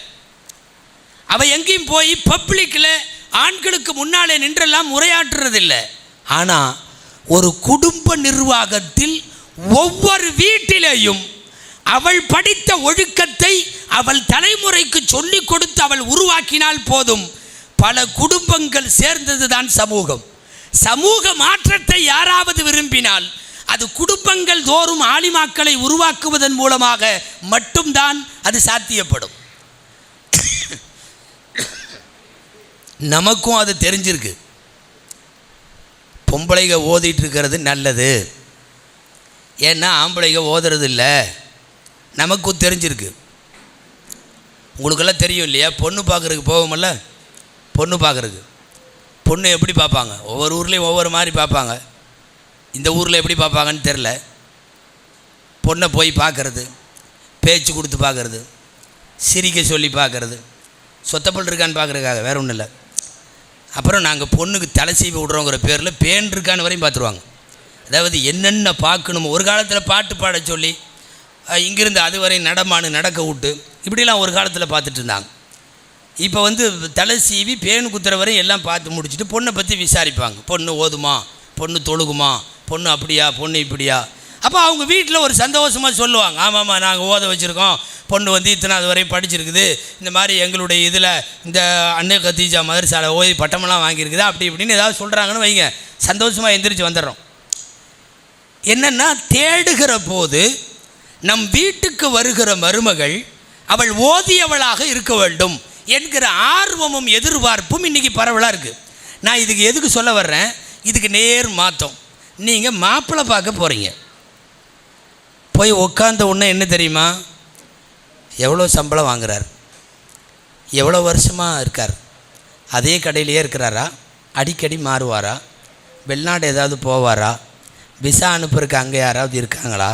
அவள் எங்கேயும் போய் பப்ளிக்கில் ஆண்களுக்கு முன்னாலே நின்றெல்லாம் உரையாற்றுறதில்லை. ஆனால் ஒரு குடும்ப நிர்வாகத்தில் ஒவ்வொரு வீட்டிலேயும் அவள் படித்த ஒழுக்கத்தை அவள் தலைமுறைக்கு சொல்லிக் கொடுத்து அவள் உருவாக்கினால் போதும். பல குடும்பங்கள் சேர்ந்ததுதான் சமூகம். சமூக மாற்றத்தை யாராவது விரும்பினால் அது குடும்பங்கள் தோறும் ஆலிமாக்களை உருவாக்குவதன் மூலமாக மட்டும்தான் அது சாத்தியப்படும். நமக்கும் அது தெரிஞ்சிருக்கு. பொம்பளைங்க ஓதிட்டு இருக்கிறது நல்லது, ஏன்னா ஆம்பளைங்க ஓதுறது இல்லை, நமக்கும் தெரிஞ்சிருக்கு. உங்களுக்கெல்லாம் தெரியும் இல்லையா, பொண்ணு பார்க்குறதுக்கு போவோமல்ல, பொண்ணு பார்க்குறதுக்கு பொண்ணு எப்படி பார்ப்பாங்க, ஒவ்வொரு ஊர்லேயும் ஒவ்வொரு மாதிரி பார்ப்பாங்க. இந்த ஊரில் எப்படி பார்ப்பாங்கன்னு தெரில. பொண்ணை போய் பார்க்குறது, பேச்சு கொடுத்து பார்க்குறது, சிரிக்க சொல்லி பார்க்குறது, சொத்தப்பல் இருக்கான்னு பார்க்குறதுக்காக, வேறு ஒன்றும் இல்லை. அப்புறம் நாங்கள் பொண்ணுக்கு தலை சீவி விட்றோங்கிற பேரில் பேன் இருக்கான்னு வரையும் பார்த்துருவாங்க. அதாவது என்னென்ன பார்க்கணுமோ, ஒரு காலத்தில் பாட்டு பாட சொல்லி இங்கிருந்து அது வரை நடக்க விட்டு இப்படிலாம் ஒரு காலத்தில் பார்த்துட்டு இருந்தாங்க. இப்போ தலை சீவி பேன் குத்துற வரையும் எல்லாம் பார்த்து முடிச்சுட்டு பொண்ணை பற்றி விசாரிப்பாங்க. பொண்ணு ஓதுமா, பொண்ணு தொழுகுமா, பொண்ணு அப்படியா, பொண்ணு இப்படியா. அப்போ அவங்க வீட்டில் ஒரு சந்தோஷமாக சொல்லுவாங்க, ஆமாம்மா நாங்கள் ஓத வச்சுருக்கோம், பொண்ணு இத்தனாவது வரையும் படிச்சிருக்குது, இந்த மாதிரி எங்களுடைய இதில் இந்த அன்னை கத்தீஜா மதரசால ஓதி பட்டமெல்லாம் வாங்கியிருக்குது, அப்படி இப்படின்னு ஏதாவது சொல்கிறாங்கன்னு வைங்க, சந்தோஷமாக எந்திரிச்சு வந்துடுறோம். என்னென்னா, தேடுகிற போது நம் வீட்டுக்கு வருகிற மருமகள் அவள் ஓதியவளாக இருக்க வேண்டும் என்கிற ஆர்வமும் எதிர்பார்ப்பும் இன்றைக்கி பரவலாக இருக்குது. நான் இதுக்கு எதுக்கு சொல்ல வர்றேன், இதுக்கு நேர் மாற்றம். நீங்கள் மாப்பிள்ளை பார்க்க போகிறீங்க, போய் உட்காந்த உடனே என்ன தெரியுமா, எவ்வளோ சம்பளம் வாங்குறார், எவ்வளோ வருஷமாக இருக்கார், அதே கடையிலேயே இருக்கிறாரா, அடிக்கடி மாறுவாரா, வெளிநாடு ஏதாவது போவாரா, விசா அனுப்புறதுக்கு அங்கே யாராவது இருக்காங்களா,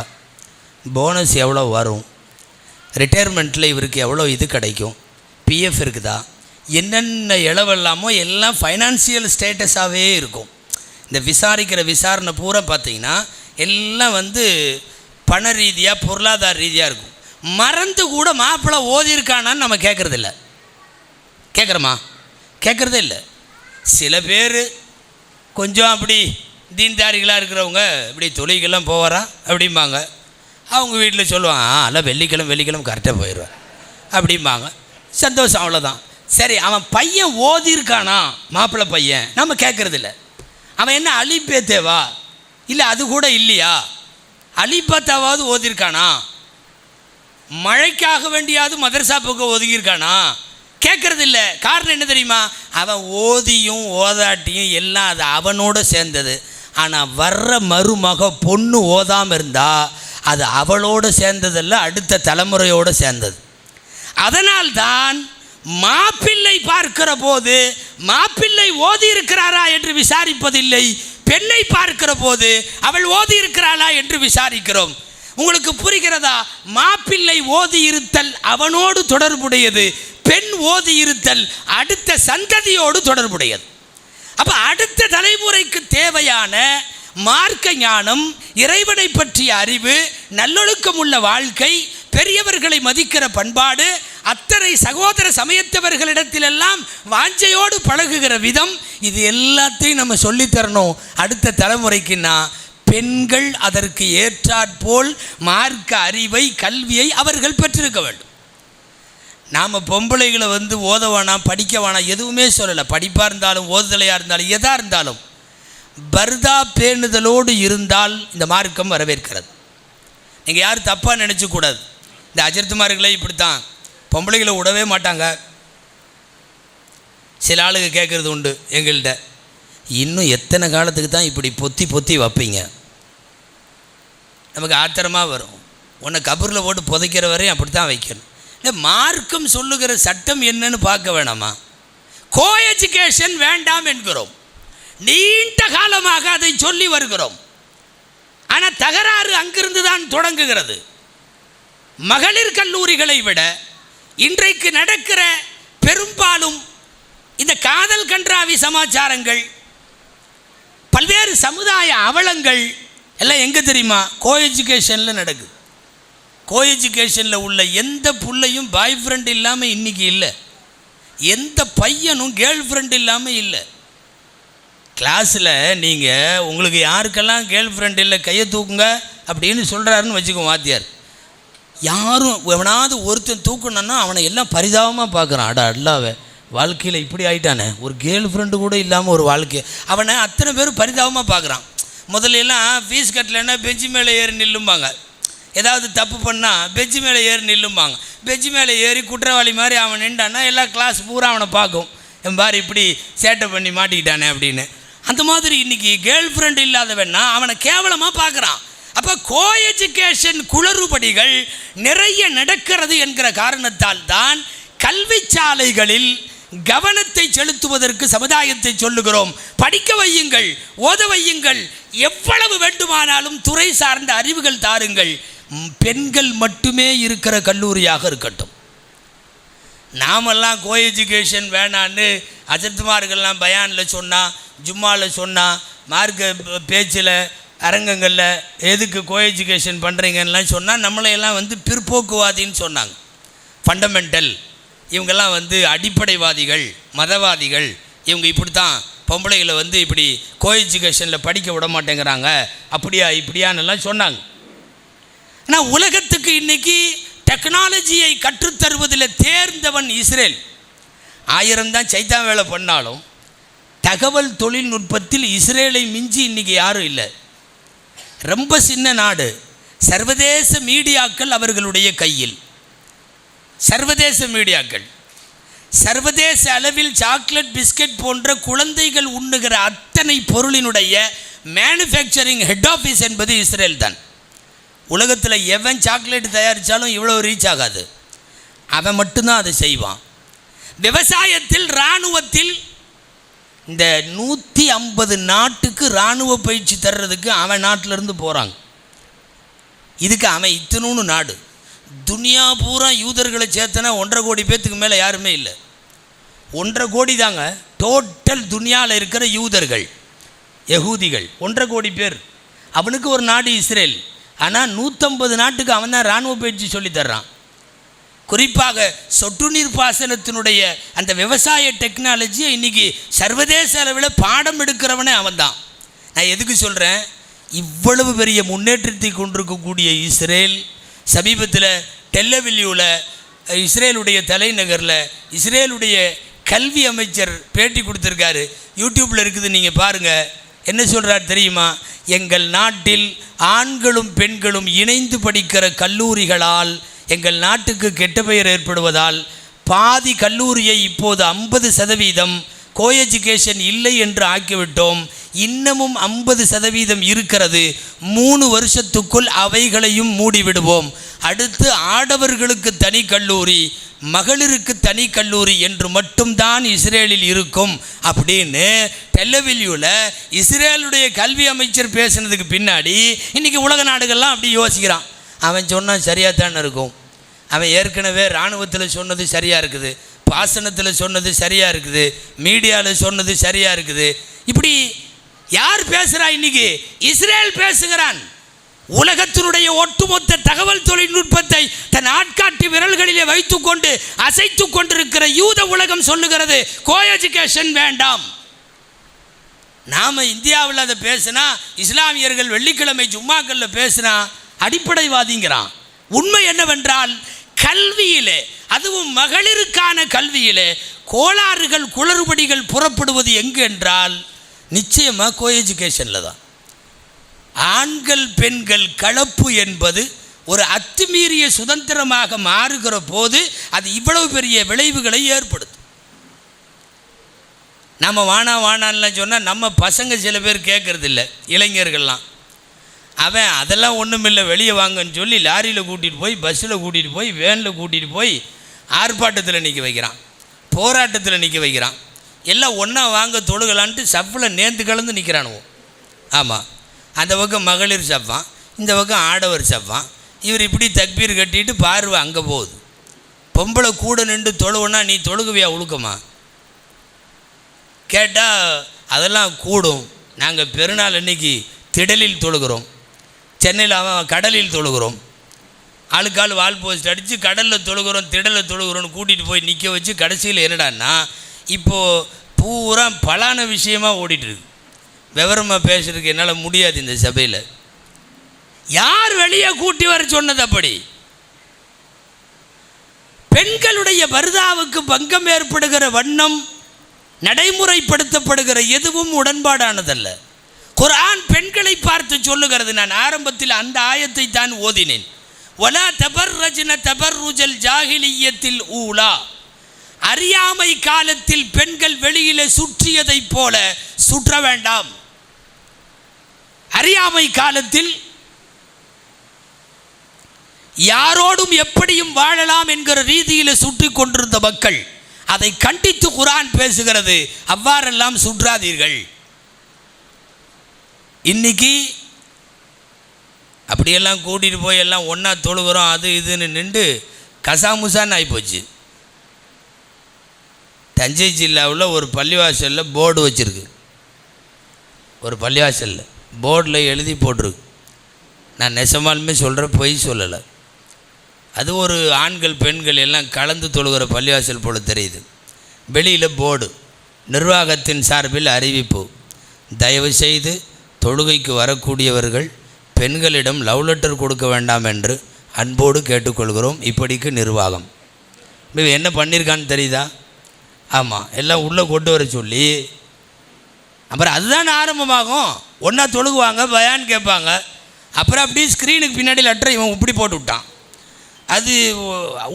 போனஸ் எவ்வளோ வரும், ரிட்டையர்மெண்ட்டில் இவருக்கு எவ்வளோ இது கிடைக்கும், பிஎஃப் இருக்குதா, என்னென்ன இளவெல்லாமோ எல்லாம் ஃபைனான்சியல் ஸ்டேட்டஸாகவே இருக்கும். இந்த விசாரிக்கிற விசாரணை பூரா பார்த்திங்கன்னா எல்லாம் பண ரீதியாக பொருளாதார ரீதியாக இருக்கும். மறந்து கூட மாப்பிள்ளை ஓதிருக்கானான்னு நம்ம கேட்குறதில்ல. கேட்குறோமா? கேட்குறதே இல்லை. சில பேர் கொஞ்சம் அப்படி தீன்தாரிகளாக இருக்கிறவங்க இப்படி தொழில்கெல்லாம் போவாரா அப்படிம்பாங்க. அவங்க வீட்டில் சொல்லுவாங்க, எல்லாம் வெள்ளிக்கிழமை கரெக்டாக போயிடுவார் அப்படிம்பாங்க. சந்தோஷம், அவ்வளோதான். சரி, அவன் பையன் ஓதிருக்கானா, மாப்பிள்ளை பையன், நம்ம கேட்குறதில்ல. அவன் என்ன அலிப்பேத்தேவா, இல்லை அது கூட இல்லையா அலிபத்தாவாவது ஓதிருக்கானா? மழைக்காக வேண்டியாவது மதரசா பக்கம் ஒதுங்கியிருக்கானா? கேட்கறது இல்லை. காரணம் என்ன தெரியுமா? அவன் ஓதியும் ஓதாட்டியும் எல்லாம் அது அவனோட சேர்ந்தது. ஆனால் வர்ற மருமக பொண்ணு ஓதாமல் இருந்தால் அது அவளோடு சேர்ந்ததில்ல, அடுத்த தலைமுறையோடு சேர்ந்தது. அதனால்தான் மாப்பிள்ளை பார்க்கிற போது மாப்பிள்ளை ஓதி இருக்கிறாரா என்று விசாரிப்பதில்லை, பெண்ணை பார்க்கிற போது அவள் ஓதி இருக்கிறாளா என்று விசாரிக்கிறோம். உங்களுக்கு புரிகிறதா? மாப்பிள்ளை ஓதி இருத்தல் அவனோடு தொடர்புடையது, பெண் ஓதி இருத்தல் அடுத்த சந்ததியோடு தொடர்புடையது. அப்போ அடுத்த தலைமுறைக்கு தேவையான மார்க்க ஞானம், இறைவனை பற்றிய அறிவு, நல்லொழுக்கம் உள்ள வாழ்க்கை, பெரியவர்களை மதிக்கிற பண்பாடு, அத்தனை சகோதர சமயத்தவர்களிடத்திலெல்லாம் வாஞ்சையோடு பழகுகிற விதம், இது எல்லாத்தையும் நம்ம சொல்லித்தரணும் அடுத்த தலைமுறைக்குன்னா. பெண்கள் அதற்கு ஏற்றாற்போல் மார்க்க அறிவை, கல்வியை அவர்கள் பெற்றிருக்க வேண்டும். நாம் பொம்பளைகளை ஓத வேணாம், படிக்க வேணாம் எதுவுமே சொல்லலை. படிப்பாக இருந்தாலும் ஓதுதலையாக இருந்தாலும் எதாக இருந்தாலும் பர்தா பேணுதலோடு இருந்தால் இந்த மார்க்கம் வரவேற்கிறது. நீங்கள் யாரும் தப்பாக நினச்சக்கூடாது. இந்த அஜர்த்துமார்களே இப்படித்தான், பொம்பளைகளை விடவே மாட்டாங்க. சில ஆளுங்க கேட்குறது உண்டு எங்கள்கிட்ட, இன்னும் எத்தனை காலத்துக்கு தான் இப்படி பொத்தி பொத்தி வைப்பீங்க? நமக்கு ஆத்திரமாக வரும். உன்னை கபூரில் போட்டு புதைக்கிற வரையும் அப்படி தான் வைக்கணும். இல்லை, மார்க்கம் சொல்லுகிற சட்டம் என்னன்னு பார்க்க வேணாமா? கோ எஜுகேஷன் வேண்டாம் என்கிறோம், நீண்ட காலமாக அதை சொல்லி வருகிறோம். ஆனால் தகராறு அங்கிருந்து தான் தொடங்குகிறது. மகளிர் கல்லூரிகளை விட இன்றைக்கு நடக்கிற பெரும்பாலும் இந்த காதல் கன்றாவி சமாச்சாரங்கள், பல்வேறு சமுதாய அவலங்கள் எல்லாம் எங்கே தெரியுமா? கோ எஜுகேஷனில் நடக்குது. கோ எஜுகேஷனில் உள்ள எந்த பிள்ளையும் பாய் ஃப்ரெண்ட் இல்லாமல் இன்றைக்கி இல்லை, எந்த பையனும் கேர்ள் ஃப்ரெண்ட் இல்லாமல் இல்லை. கிளாஸில் நீங்கள் உங்களுக்கு யாருக்கெல்லாம் கேர்ள் ஃப்ரெண்ட் இல்லை கையை தூக்குங்க அப்படின்னு சொல்கிறாருன்னு வச்சுக்கோங்க வாத்தியார். யாரும் எவனாவது ஒருத்தன் தூக்கணுன்னா அவனை எல்லாம் பரிதாபமாக பார்க்குறான். அல்லாவே வாழ்க்கையில் இப்படி ஆகிட்டானே, ஒரு கேர்ள் ஃப்ரெண்டு கூட இல்லாமல் ஒரு வாழ்க்கை, அவனை அத்தனை பேரும் பரிதாபமாக பார்க்குறான். முதல்லலாம் ஃபீஸ் கட்டலைன்னா பெஞ்சு மேலே ஏறி நில்லும்பாங்க. ஏதாவது தப்பு பண்ணால் பெஞ்சு மேலே ஏறி நில்லும்பாங்க. பெஞ்சு மேலே ஏறி குற்றவாளி மாதிரி அவன் நின்றான்னா எல்லா கிளாஸ் பூரா அவனை பார்க்கும், என் பாரு இப்படி சேட்டை பண்ணி மாட்டிக்கிட்டானே அப்படின்னு. அந்த மாதிரி இன்றைக்கி கேர்ள் ஃப்ரெண்ட் இல்லாதவன்னா அவனை கேவலமாக பார்க்குறான். அப்போ கோ எஜுகேஷன் குளறுபடிகள் நிறைய நடக்கிறது என்கிற காரணத்தால் தான் கல்வி சாலைகளில் கவனத்தை செலுத்துவதற்கு சமுதாயத்தை சொல்லுகிறோம். படிக்க வையுங்கள், ஓத வையுங்கள், எவ்வளவு வேண்டுமானாலும் துறை சார்ந்த அறிவுகள் தாருங்கள், பெண்கள் மட்டுமே இருக்கிற கல்லூரியாக இருக்கட்டும். நாமெல்லாம் கோ எஜுகேஷன் வேணான்னு அஜர்த்துமார்கள்லாம் பயானில் சொன்னால், ஜும்மாவில் சொன்னால், மார்க்க பேச்சில் அரங்கங்களில் எதுக்கு கோ எஜுகேஷன் பண்ணுறீங்கன்னெலாம் சொன்னால் நம்மளையெல்லாம் பிற்போக்குவாதின்னு சொன்னாங்க. ஃபண்டமெண்டல், இவங்கெல்லாம் அடிப்படைவாதிகள், மதவாதிகள், இவங்க இப்படி தான் பொம்பளைகளை இப்படி கோ எஜுகேஷனில் படிக்க விட மாட்டேங்கிறாங்க, அப்படியா இப்படியானெல்லாம் சொன்னாங்க. ஆனால் உலகத்துக்கு இன்றைக்கி டெக்னாலஜியை கற்றுத்தருவதில் தேர்ந்தவன் இஸ்ரேல். 1000 தான் சைத்தான் வேலை பண்ணாலும் தகவல் தொழில்நுட்பத்தில் இஸ்ரேலை மிஞ்சி இன்றைக்கி யாரும் இல்லை. ரொம்ப சின்ன நாடு. சர்வதேச மீடியாக்கள் அவர்களுடைய கையில். சர்வதேச மீடியாக்கள் சர்வதேச அளவில் சாக்லேட் பிஸ்கட் போன்ற குழந்தைகள் உண்ணுகிற அத்தனை பொருளினுடைய மேனுஃபேக்சரிங் ஹெட் ஆஃபீஸ் என்பது இஸ்ரேல் தான். உலகத்தில் எவன் சாக்லேட் தயாரித்தாலும் இவ்வளோ ரீச் ஆகாது, அவன் மட்டும்தான் அதை செய்வான். விவசாயத்தில், இராணுவத்தில் இந்த 150 நாட்டுக்கு இராணுவ பயிற்சி தர்றதுக்கு அவன் நாட்டிலேருந்து போகிறாங்க. இதுக்கு அவன் இத்தனூன்னு நாடு. துனியா பூரா யூதர்களை சேர்த்தனா 1.5 கோடி பேர்த்துக்கு மேலே யாருமே இல்லை. 1.5 கோடி தாங்க டோட்டல் துனியாவில் இருக்கிற யூதர்கள், யகூதிகள் 1.5 கோடி பேர். அவனுக்கு ஒரு நாடு இஸ்ரேல். ஆனால் 150 நாட்டுக்கு அவன் தான் இராணுவ பயிற்சி சொல்லித்தர்றான். குறிப்பாக சொட்டு நீர் பாசனத்தினுடைய அந்த விவசாய டெக்னாலஜியை இன்றைக்கி சர்வதேச அளவில் பாடம் எடுக்கிறவனே அவன் தான். நான் எதுக்கு சொல்கிறேன்? இவ்வளவு பெரிய முன்னேற்றத்தை கொண்டிருக்கக்கூடிய இஸ்ரேல் சமீபத்தில் டெல்லவில்யூவில், இஸ்ரேலுடைய தலைநகரில் இஸ்ரேலுடைய கல்வி அமைச்சர் பேட்டி கொடுத்துருக்காரு. யூடியூப்பில் இருக்குது, நீங்கள் பாருங்கள். என்ன சொல்கிறார் தெரியுமா? எங்கள் நாட்டில் ஆண்களும் பெண்களும் இணைந்து படிக்கிற கல்லூரிகளால் எங்கள் நாட்டுக்கு கெட்ட பெயர் ஏற்படுவதால் பாதி கல்லூரியை இப்போது 50% கோ எஜுகேஷன் இல்லை என்று ஆக்கிவிட்டோம். இன்னமும் 50% இருக்கிறது. 3 வருஷத்துக்குள் அவைகளையும் மூடிவிடுவோம். அடுத்து ஆடவர்களுக்கு தனி கல்லூரி, மகளிருக்கு தனி கல்லூரி என்று மட்டும்தான் இஸ்ரேலில் இருக்கும் அப்படின்னு டெல்லவில்யூவில் இஸ்ரேலுடைய கல்வி அமைச்சர் பேசினதுக்கு பின்னாடி இன்றைக்கி உலக நாடுகள்லாம் அப்படி யோசிக்கிறான். அவன் சொன்னால் சரியாக தானே இருக்கும். அவன் ஏற்கனவே இராணுவத்தில் சொன்னது சரியாக இருக்குது, பாசனத்தில் சொன்னது சரியாக இருக்குது, மீடியாவில் சொன்னது சரியாக இருக்குது. இப்படி யார் பேசுகிறா? இன்னைக்கு இஸ்ரேல் பேசுகிறான். உலகத்தினுடைய ஒட்டுமொத்த தகவல் தொழில்நுட்பத்தை தன் ஆட்காட்டி விரல்களிலே வைத்துக்கொண்டு அசைத்து கொண்டிருக்கிற யூத உலகம் சொல்லுகிறது கோ எஜுகேஷன் வேண்டாம். நாம் இந்தியாவில் அதை பேசினா, இஸ்லாமியர்கள் வெள்ளிக்கிழமை ஜும்மாக்களில் பேசினா அடிப்படைவாதிங்கிறான். உண்மை என்னவென்றால் கல்வியிலே, அதுவும் மகளிருக்கான கல்வியிலே கோளாறுகள் குளறுபடிகள் புறப்படுவது எங்கு என்றால் நிச்சயமாக கோ எஜுகேஷனில் தான். ஆண்கள் பெண்கள் கலப்பு என்பது ஒரு அத்துமீறிய சுதந்திரமாக மாறுகிற போது அது இவ்வளவு பெரிய விளைவுகளை ஏற்படுத்தும். நம்ம வானான்லாம் சொன்னால் நம்ம பசங்க சில பேர் கேட்கறதில்ல, இளைஞர்கள்லாம். அவன் அதெல்லாம் ஒன்றுமில்லை வெளியே வாங்கன்னு சொல்லி லாரியில் கூட்டிகிட்டு போய், பஸ்ஸில் கூட்டிகிட்டு போய், வேனில் கூட்டிகிட்டு போய் ஆர்ப்பாட்டத்தில் நிற்க வைக்கிறான், போராட்டத்தில் நிற்க வைக்கிறான். எல்லாம் ஒன்றா வாங்க தொழுகலான்ட்டு சப்பில் நேர்ந்து கலந்து நிற்கிறானுவோ. ஆமாம், அந்த பக்கம் மகளிர் சப்பான், இந்த பக்கம் ஆடவர் சப்பான். இவர் இப்படி தக்பீர் கட்டிட்டு பார்வை அங்கே போகுது. பொம்பளை கூட நின்று தொழுவுன்னா நீ தொழுகுவியா ஒழுக்கமா கேட்டால் அதெல்லாம் கூடும். நாங்கள் பெருநாள் அன்னைக்கு திடலில் தொழுகிறோம், சென்னையில் அவன் கடலில் தொழுகிறோம். ஆளுக்கால் வால் போஸ்ட் அடித்து கடலில் தொழுகிறோம், திடலில் தொழுகிறோன்னு கூட்டிகிட்டு போய் நிற்க வச்சு கடைசியில் என்னடான்னா இப்போது பூரா பலான விஷயமாக ஓடிட்டுருக்கு. விவரமாக பேசுறதுக்கு என்னால் முடியாது இந்த சபையில். யார் வெளியே கூட்டி வர சொன்னது? அப்படி பெண்களுடைய பர்தாவுக்கு பங்கம் ஏற்படுகிற வண்ணம் நடைமுறைப்படுத்தப்படுகிற எதுவும் உடன்பாடானதல்ல. குர்ஆன் பெண்களை பார்த்து சொல்லுகிறது. நான் ஆரம்பத்தில் அந்த ஆயத்தை தான் ஓதினேன். வலா தபர்ரஜ்ன தபர்ருஜல் ஜாஹிலிய்யத்தில் ஊலா. அறியாமை காலத்தில் பெண்கள் வெளியிலே சுற்றியதைப் போல சுற்ற வேண்டாம். அறியாமை காலத்தில் யாரோடும் எப்படியும் வாழலாம் என்கிற ரீதியில் சுற்றி கொண்டிருந்த மக்கள் அதை கண்டித்து குர்ஆன் பேசுகிறது. அவ்வாறெல்லாம் சுற்றாதீர்கள். இன்னைக்கு அப்படியெல்லாம் கூட்டிகிட்டு போய் எல்லாம் ஒன்றா தொழுகிறோம் அது இதுன்னு நின்று கசாமுசான்னு ஆகிப்போச்சு. தஞ்சை ஜில்லாவில் ஒரு பள்ளிவாசலில் போர்டு வச்சுருக்கு. ஒரு பள்ளிவாசலில் போர்டில் எழுதி போட்டிருக்கு. நான் நெசமாலுமே சொல்கிற பொய் சொல்லலை. அது ஒரு ஆண்கள் பெண்கள் எல்லாம் கலந்து தொழுகிற பள்ளிவாசல் போல் தெரியுது. வெளியில் போர்டு, நிர்வாகத்தின் சார்பில் அறிவிப்பு, தயவுசெய்து தொழுகைக்கு வரக்கூடியவர்கள் பெண்களிடம் லவ் லெட்டர் கொடுக்க வேண்டாம் என்று அன்போடு கேட்டுக்கொள்கிறோம். இப்படிக்கு நிர்வாகம். என்ன பண்ணியிருக்கான்னு தெரியுதா? ஆமாம், எல்லாம் உள்ளே கொண்டு வர சொல்லி அப்புறம் அதுதான் ஆரம்பமாகும். ஒன்றா தொழுகுவாங்க, பயான் கேட்பாங்க. அப்புறம் அப்படியே ஸ்க்ரீனுக்கு பின்னாடி லெட்டரை இவன் இப்படி போட்டு விட்டான். அது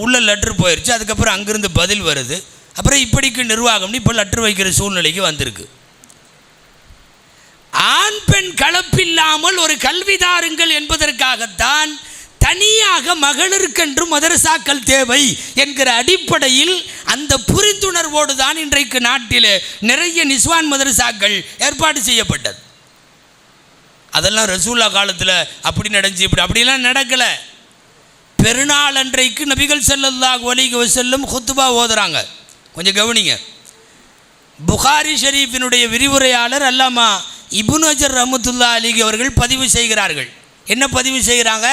உள்ள லெட்ரு போயிடுச்சு. அதுக்கப்புறம் அங்கேருந்து பதில் வருது. அப்புறம் இப்படிக்கு நிர்வாகம்னு இப்போ லெட்ரு வைக்கிற சூழ்நிலைக்கு வந்திருக்கு. ஆண் பெண் கலப்பில்லாமல் ஒரு கல்விதாருங்கள் என்பதற்காகத்தான் தனியாக மகளிருக்கென்று மதரசாக்கள் தேவை என்கிற அடிப்படையில் அந்த புரிந்துணர்வோடு தான் இன்றைக்கு நாட்டில் நிறைய நிஸ்வான் மதரசாக்கள் ஏற்பாடு செய்யப்பட்டது. அதெல்லாம் ரசூல்லா காலத்தில் அப்படி நடந்துச்சு, இப்படி அப்படிலாம் நடக்கலை. பெருநாள் அன்றைக்கு நபிகள் ஸல்லல்லாஹு அலைஹி வஸல்லம் குத்பா ஓதுறாங்க. கொஞ்சம் கவனிங்க. புகாரி ஷரீஃபினுடைய விரிவுரையாளர் அல்லாமா இப்னு ஹஜர் ரஹ்மத்துல்லாஹி அலைஹி அவர்கள் பதிவு செய்கிறார்கள். என்ன பதிவு செய்கிறாங்க?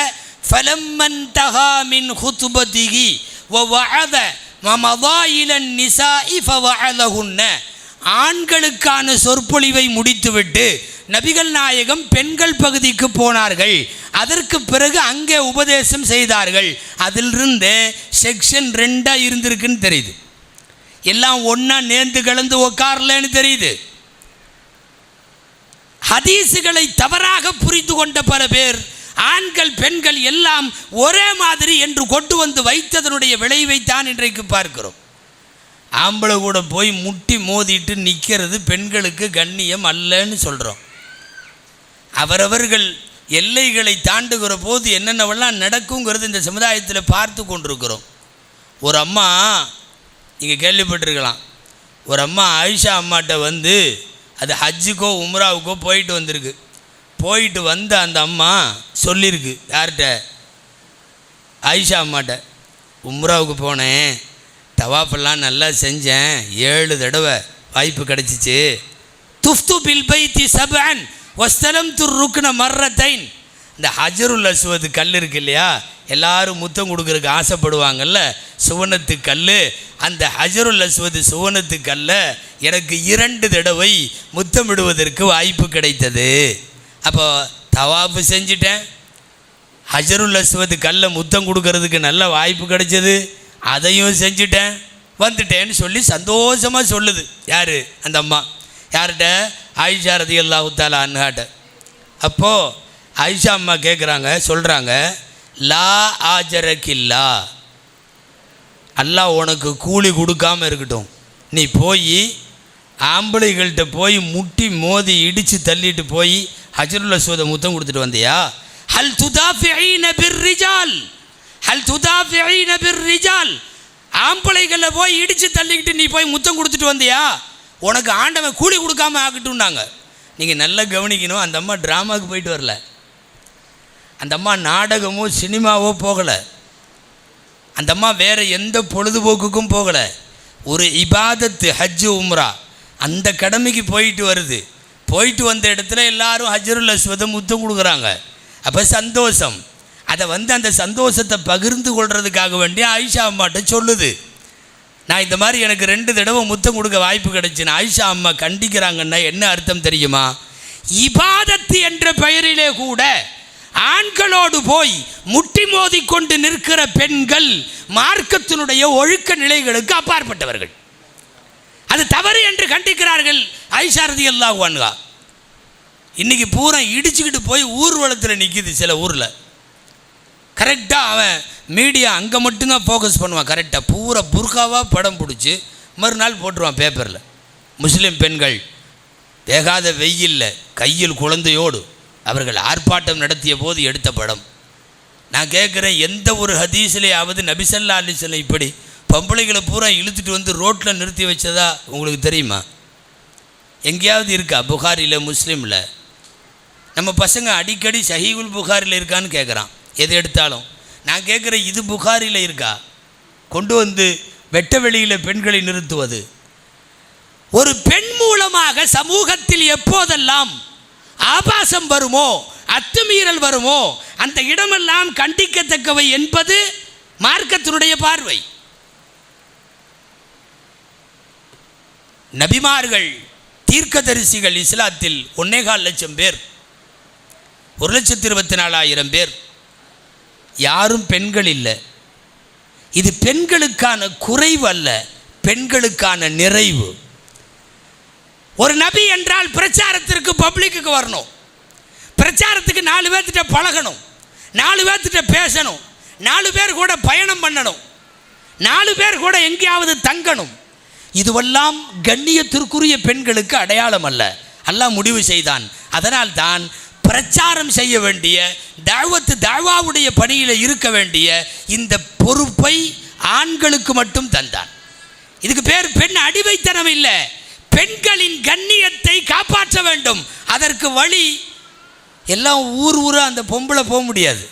ஃபலம்மன் தஹா மின் குத்பதிஹி வ வஅத மமதாயிலன் நிசாஇ ஃபவஅலஹுன்ன. ஆண்களுக்கான சொற்பொழிவை முடித்துவிட்டு நபிகள் நாயகம் பெண்கள் பகுதிக்கு போனார்கள். அதற்கு பிறகு அங்கே உபதேசம் செய்தார்கள். அதிலிருந்து செக்ஷன் 2 இருந்திருக்குன்னு தெரியுது. எல்லாம் ஒன்றா நேர்ந்து கலந்து உக்காரலன்னு தெரியுது. ஹதீஸுகளை தவறாக புரிந்து கொண்ட பல பேர் ஆண்கள் பெண்கள் எல்லாம் ஒரே மாதிரி என்று கொண்டு வந்து வைத்ததனுடைய விளைவைத்தான் இன்றைக்கு பார்க்கிறோம். ஆம்பளை கூட போய் முட்டி மோதிட்டு நிற்கிறது பெண்களுக்கு கண்ணியம் அல்லன்னு சொல்கிறோம். அவரவர்கள் எல்லைகளை தாண்டுகிற போது என்னென்னவெல்லாம் நடக்குங்கிறது இந்த சமுதாயத்தில் பார்த்து கொண்டிருக்கிறோம். ஒரு அம்மா இங்கே கேள்விப்பட்டிருக்கலாம், ஒரு அம்மா ஆயிஷா அம்மாட்ட வந்து அது ஹஜ்ஜுக்கோ உம்ராவுக்கோ போயிட்டு வந்திருக்கு. போயிட்டு வந்து அந்த அம்மா சொல்லியிருக்கு, யார்கிட்ட? ஆயிஷா அம்மாட்ட. உம்ராவுக்கு போனேன், தவாஃபெல்லாம் நல்லா செஞ்சேன், 7 தடவை வாய்ப்பு கிடச்சிச்சு. துஃப்து பில் பைத்தி சபன் வஸ்தலம் துர் ருக்ன மர்ரத்தைன். இந்த ஹஜருல் அஸ்வது கல் இருக்கு இல்லையா, எல்லாரும் முத்தம் கொடுக்கறதுக்கு ஆசைப்படுவாங்கல்ல, சுவனத்து கல். அந்த ஹஜருல் அஸ்வது சுவனத்து கல்ல எனக்கு 2 தடவை முத்தமிடுவதற்கு வாய்ப்பு கிடைத்தது. அப்போ தவாஃபு செஞ்சிட்டேன், ஹஜருல் அஸ்வது கல்ல முத்தம் கொடுக்கறதுக்கு நல்ல வாய்ப்பு கிடைச்சது, அதையும் செஞ்சுட்டேன், வந்துட்டேன்னு சொல்லி சந்தோஷமாக சொல்லுது. யார்? அந்த அம்மா. யார்கிட்ட? ஆயிஷா ரலியல்லாஹு தஆலா அன்ஹாட்ட. அப்போது ஆயிஷா அம்மா கேட்குறாங்க, சொல்கிறாங்க, லா ஆஜரக்கில்லா, அல்லாஹ் உனக்கு கூலி கொடுக்காமல் இருக்கட்டும். நீ போய் ஆம்பளைகள்கிட்ட போய் முட்டி மோதி இடித்து தள்ளிட்டு போய் ஹஜருல் அஸ்வத முத்தம் கொடுத்துட்டு வந்தியா? ஹல் துதாஃபிஈன பிர்ரிஜால், ஹல் துதாஃபிஈன பிர்ரிஜால், ஆம்பளைகளில் போய் இடித்து தள்ளிக்கிட்டு நீ போய் முத்தம் கொடுத்துட்டு வந்தியா? உனக்கு ஆண்டவன் கூலி கொடுக்காம ஆகட்டும்னாங்க. நீங்கள் நல்லா கவனிக்கணும், அந்த அம்மா ட்ராமாவுக்கு போயிட்டு வரல, அந்த அம்மா நாடகமோ சினிமாவோ போகலை, அந்த அம்மா வேறு எந்த பொழுதுபோக்குக்கும் போகலை. ஒரு இபாதத்து ஹஜ்ஜு உம்ரா அந்த கடமைக்கு போயிட்டு வருது. போயிட்டு வந்த இடத்துல எல்லாரும் ஹஜருல் அஸ்வதை முத்தம் கொடுக்குறாங்க. அப்போ சந்தோஷம். அதை வந்து அந்த சந்தோஷத்தை பகிர்ந்து கொள்றதுக்காக வேண்டிய ஆயிஷா அம்மாட்ட சொல்லுது, நான் இந்த மாதிரி எனக்கு 2 தடவை முத்தம் கொடுக்க வாய்ப்பு கிடைச்சுன்னு. ஆயிஷா அம்மா கண்டிக்கிறாங்கன்னா என்ன அர்த்தம் தெரியுமா? இபாதத்து என்ற பெயரிலே கூட ஆண்களோடு போய் முட்டி மோதி கொண்டு நிற்கிற பெண்கள் மார்க்கத்தினுடைய ஒழுக்க நிலைகளுக்கு அப்பாற்பட்டவர்கள். அது தவறு என்று கண்டிக்கிறார்கள் ஆயிஷா ரலியல்லாஹு அன்ஹா. இன்றைக்கி பூரா இடிச்சுக்கிட்டு போய் ஊர்வலத்தில் நிற்கிது சில ஊரில். கரெக்டாக அவன் மீடியா அங்கே மட்டும்தான் ஃபோக்கஸ் பண்ணுவான். கரெக்டாக பூரா புர்காவாக படம் பிடிச்சி மறுநாள் போட்டுருவான் பேப்பரில். முஸ்லீம் பெண்கள் வேகாத வெயிலில் கையில் குழந்தையோடு அவர்கள் ஆர்ப்பாட்டம் நடத்திய போது எடுத்த படம். நான் கேட்குறேன், எந்த ஒரு ஹதீஸ்லேயாவது நபி ஸல்லல்லாஹு அலைஹி வஸல்லம் இப்படி பொம்பளைகளை பூரா இழுத்துட்டு வந்து ரோட்டில் நிறுத்தி வச்சதா உங்களுக்கு தெரியுமா? எங்கேயாவது இருக்கா? புகாரியில், முஸ்லீமில். நம்ம பசங்க அடிக்கடி சஹீஹுல் புகாரில் இருக்கான்னு கேட்குறான் எது எடுத்தாலும். நான் கேட்குறேன், இது புகாரில் இருக்கா? கொண்டு வந்து வெட்ட வெளியில் பெண்களை நிறுத்துவது. ஒரு பெண் மூலமாக சமூகத்தில் எப்போதெல்லாம் ஆபாசம் வருமோ, அத்துமீறல் வருமோ, அந்த இடமெல்லாம் கண்டிக்கத்தக்கவை என்பது மார்க்கத்தினுடைய பார்வை. நபிமார்கள், தீர்க்கதரிசிகள் இஸ்லாத்தில் 1.25 லட்சம் பேர், 1,24,000 பேர், யாரும் பெண்கள் இல்லை. இது பெண்களுக்கான குறைவு அல்ல, பெண்களுக்கான நிறைவு. ஒரு நபி என்றால் பிரச்சாரத்திற்கு பப்ளிக்கு வரணும், பிரச்சாரத்துக்கு 4 பேர்த்திட்ட பழகணும், 4 பேர்த்திட்ட பேசணும், 4 பேர் கூட பயணம் பண்ணணும், 4 பேர் கூட எங்கேயாவது தங்கணும். இதுவெல்லாம் கண்ணியத்திற்குரிய பெண்களுக்கு அடையாளம் அல்ல. அல்லாஹ் முடிவு செய்தான். அதனால் தான் பிரச்சாரம் செய்ய வேண்டிய தாவாவுடைய பணியில் இருக்க வேண்டிய இந்த பொறுப்பை ஆண்களுக்கு மட்டும் தந்தான். இதுக்கு பேர் பெண் அடிமைத்தனம் இல்லை, பெண்களின் கண்ணியத்தை காப்பாற்ற வேண்டும். அதற்கு வழி எல்லாம் ஊரா அந்த பொம்பளை போக முடியாது,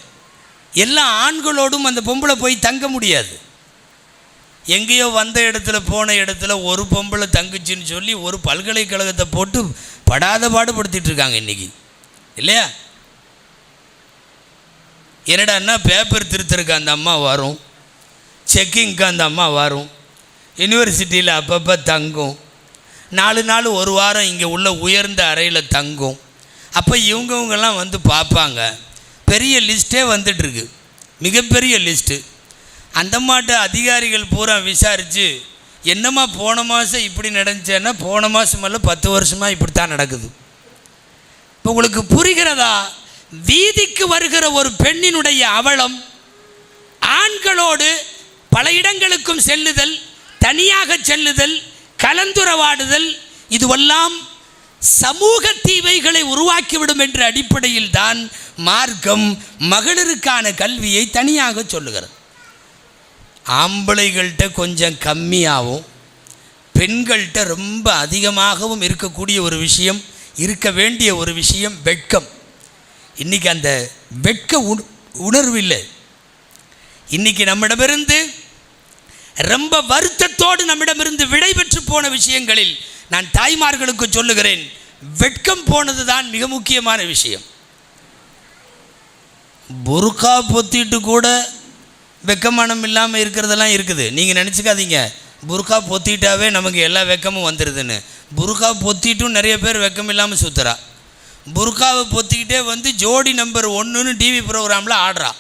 எல்லா ஆண்களோடும் அந்த பொம்பளை போய் தங்க முடியாது. எங்கேயோ வந்த இடத்துல போன இடத்துல ஒரு பொம்பளை தங்குச்சின்னு சொல்லி ஒரு பல்கலைக்கழகத்தை போட்டு படாத பாடுபடுத்திட்டு இருக்காங்க இன்றைக்கி, இல்லையா? என்னடான்னா பேப்பர் திருத்தருக்கு அந்த அம்மா வரும், செக்கிங்க்கு அந்த அம்மா வரும், யூனிவர்சிட்டியில் அப்பப்போ தங்கும், 4 நாள் 1 வாரம் இங்கே உள்ள உயர்ந்த அறையில் தங்கும். அப்போ இவங்கெல்லாம் வந்து பார்ப்பாங்க. பெரிய லிஸ்ட்டே வந்துட்டுருக்கு, மிகப்பெரிய லிஸ்ட்டு. அந்த மாட்ட அதிகாரிகள் பூரா விசாரித்து, என்னம்மா போன மாதம் இப்படி நடந்துச்சேன்னா, போன மாதம் அல்ல 10 வருஷமாக இப்படி தான் நடக்குது. இப்போ உங்களுக்கு புரிகிறதா? வீதிக்கு வருகிற ஒரு பெண்ணினுடைய அவலம், ஆண்களோடு பல இடங்களுக்கும் செல்லுதல், தனியாக செல்லுதல், கலந்துரவாடுதல், இதுவெல்லாம் சமூக தீமைகளை உருவாக்கிவிடும் என்ற அடிப்படையில் தான் மார்க்கம் மகளிருக்கான கல்வியை தனியாக சொல்லுகிறது. ஆம்பளைகள்கிட்ட கொஞ்சம் கம்மியாகவும் பெண்கள்கிட்ட ரொம்ப அதிகமாகவும் இருக்கக்கூடிய ஒரு விஷயம், இருக்க வேண்டிய ஒரு விஷயம் வெட்கம். இன்றைக்கி அந்த வெட்க உணர்வு இல்லை. இன்றைக்கி நம்மிடமிருந்து ரொம்ப வருத்தத்தோடு நம்மிடமிருந்து விடை பெற்று போன விஷயங்களில் நான் தாய்மார்களுக்கு சொல்லுகிறேன், வெட்கம் போனது தான் மிக முக்கியமான விஷயம். புர்கா பொத்திட்டு கூட வெக்கமானம் இல்லாமல் இருக்கிறதெல்லாம் இருக்குது. நீங்கள் நினச்சிக்காதீங்க புர்கா பொத்திட்டாவே நமக்கு எல்லா வெக்கமும் வந்துடுதுன்னு. புர்கா பொத்திட்டும் நிறைய பேர் வெக்கம் இல்லாமல் சுற்றுறா. புர்காவை பொத்திக்கிட்டே வந்து ஜோடி நம்பர் 1ன்னு டிவி ப்ரோக்ராமில் ஆடுறா.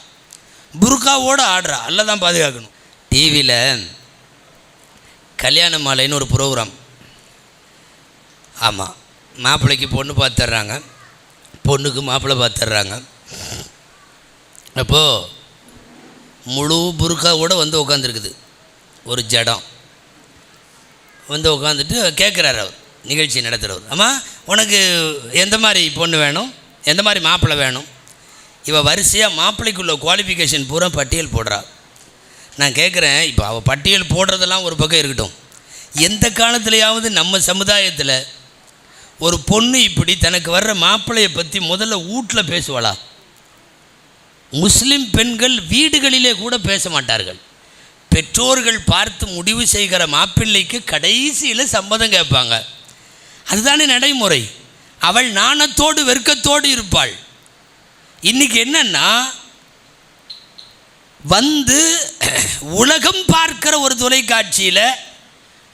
புர்காவோடு ஆடுறா. அல்ல தான் பாதுகாக்கணும். டிவியில் கல்யாண மாலைன்னு ஒரு ப்ரோக்ராம். ஆமாம், மாப்பிள்ளைக்கு பொண்ணு பார்த்துட்றாங்க, பொண்ணுக்கு மாப்பிள்ளை பார்த்துட்றாங்க. அப்போது முழு புர்காவோடு வந்து உட்காந்துருக்குது ஒரு ஜடம். வந்து உட்காந்துட்டு கேட்குறாரு அவர், நிகழ்ச்சி நடத்துகிறவர், அம்மா உனக்கு எந்த மாதிரி பொண்ணு வேணும், எந்த மாதிரி மாப்பிள்ளை வேணும்? இவள் வரிசையாக மாப்பிள்ளைக்குள்ள குவாலிஃபிகேஷன் பூரா பட்டியல் போடுறா. நான் கேட்குறேன், இப்போ அவள் பட்டியல் போடுறதெல்லாம் ஒரு பக்கம் இருக்கட்டும், எந்த காலத்துலையாவது நம்ம சமுதாயத்தில் ஒரு பொண்ணு இப்படி தனக்கு வர்ற மாப்பிள்ளையை பற்றி முதல்ல வீட்டில் பேசுவாளா? முஸ்லிம் பெண்கள் வீடுகளிலே கூட பேச மாட்டார்கள். பெற்றோர்கள் பார்த்து முடிவு செய்கிற மாப்பிள்ளைக்கு கடைசியில் சம்மதம் கேட்பாங்க. அதுதானே நடைமுறை. அவள் நாணத்தோடு வெறுக்கத்தோடு இருப்பாள். இன்றைக்கி என்னன்னா, வந்து உலகம் பார்க்கிற ஒரு தொலைக்காட்சியில்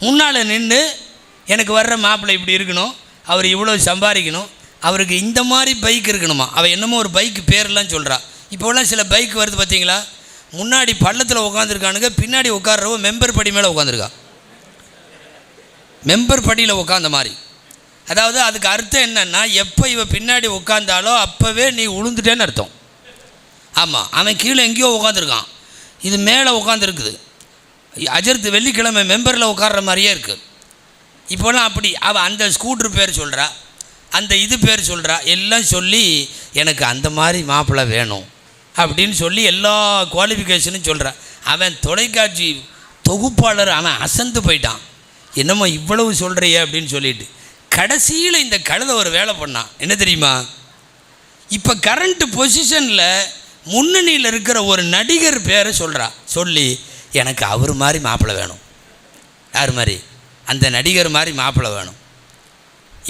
முன்னால் நின்று எனக்கு வர்ற மாப்பிள்ளை இப்படி இருக்கணும், அவர் இவ்வளோ சம்பாதிக்கணும், அவருக்கு இந்த மாதிரி பைக் இருக்கணுமா. அவள் என்னமோ ஒரு பைக்கு பேரெல்லாம் சொல்கிறா. இப்போலாம் சில பைக் வருது பார்த்தீங்களா, முன்னாடி பள்ளத்தில் உட்காந்துருக்கானுங்க, பின்னாடி உட்கார்றவ மெம்பர் படி மேலே உட்காந்துருக்கா. மெம்பர் படியில் உட்காந்த மாதிரி. அதாவது அதுக்கு அர்த்தம் என்னென்னா, எப்போ இவ பின்னாடி உட்காந்தாலோ அப்போவே நீ உளுந்துட்டேன்னு அர்த்தம். ஆமாம், அவன் கீழே எங்கேயோ உட்காந்துருக்கான், இது மேலே உட்காந்துருக்குது. அஜர்த்து வெள்ளிக்கிழமை மெம்பரில் உட்கார்ற மாதிரியே இருக்குது. இப்போலாம் அப்படி அவள் அந்த ஸ்கூட்ரு பேர் சொல்கிறா, அந்த இது பேர் சொல்கிறா, எல்லாம் சொல்லி எனக்கு அந்த மாதிரி மாப்பிள்ளை வேணும் அப்படின்னு சொல்லி எல்லா குவாலிஃபிகேஷனும் சொல்கிறான். அவன் தொலைக்காட்சி தொகுப்பாளர் அவன் அசந்து போயிட்டான், என்னம்மா இவ்வளவு சொல்கிறியே அப்படின்னு சொல்லிட்டு. கடைசியில் இந்த கழுதை ஒரு வேலை பண்ணான். என்ன தெரியுமா, இப்போ கரண்ட் பொசிஷனில் முன்னணியில் இருக்கிற ஒரு நடிகர் பேரை சொல்கிறா. சொல்லி எனக்கு அவர் மாதிரி மாப்பிள்ளை வேணும். யார் மாதிரி? அந்த நடிகர் மாதிரி மாப்பிள்ளை வேணும்.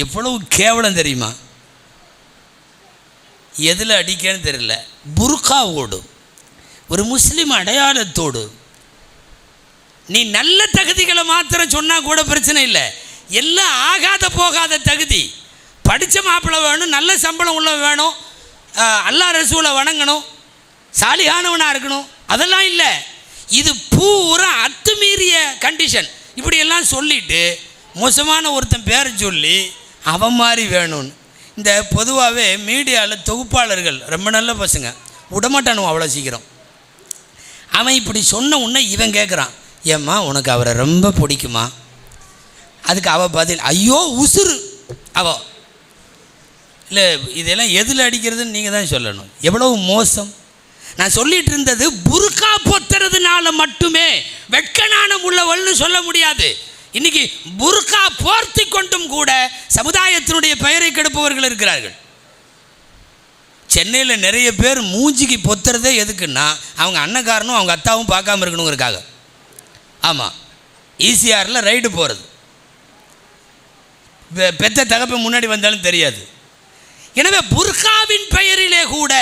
எவ்வளவு கேவலம் தெரியுமா. எதில் அடிக்கன்னு தெரியல. புர்காவோடு ஒரு முஸ்லீம் அடையாளத்தோடு நீ நல்ல தகுதிகளை மாத்திரம் சொன்னால் கூட பிரச்சனை இல்லை. எல்லாம் ஆகாத போகாத தகுதி. படித்த மாப்பிள்ளை வேணும், நல்ல சம்பளம் உள்ள வேணும், அல்லாஹ் ரசூலை வணங்கணும், சாலிகானவனாக இருக்கணும், அதெல்லாம் இல்லை. இது பூரா அத்துமீறிய கண்டிஷன். இப்படியெல்லாம் சொல்லிவிட்டு மோசமான ஒருத்தன் பேரை சொல்லி அவன் மாதிரி வேணும்னு. இந்த பொதுவாகவே மீடியாவில் தொகுப்பாளர்கள் ரொம்ப நல்ல பசங்க, விடமாட்டானுவோ அவ்வளோ சீக்கிரம். அவன் இப்படி சொன்ன உடனே இவன் கேட்குறான், ஏம்மா உனக்கு அவரை ரொம்ப பிடிக்குமா? அதுக்கு அவள் பதில், ஐயோ உசுறு அவ. இல்லை, இதெல்லாம் எதில் அடிக்கிறதுன்னு நீங்கள் தான் சொல்லணும். எவ்வளவு மோசம். நான் சொல்லிட்டு இருந்தது, புர்கா பொத்துறதுனால மட்டுமே வெட்கநாணம் உள்ளவள்னு சொல்ல முடியாது. இன்னைக்கு புர்கா போர்த்தி கொண்டும் கூட சமுதாயத்தினுடைய பெயரை கெடுப்பவர்கள் இருக்கிறார்கள். சென்னையில் நிறைய பேர் மூஞ்சிக்கு பொத்துறதே எதுக்குன்னா, அவங்க அண்ணக்காரனும் அவங்க அத்தாவும் பார்க்காம இருக்கணுங்கிறக்காக. ஆமாம், ஈசிஆரில் ரைடு போகிறது, பெத்த தகப்ப முன்னாடி வந்தாலும் தெரியாது. எனவே புர்காவின் பெயரிலே கூட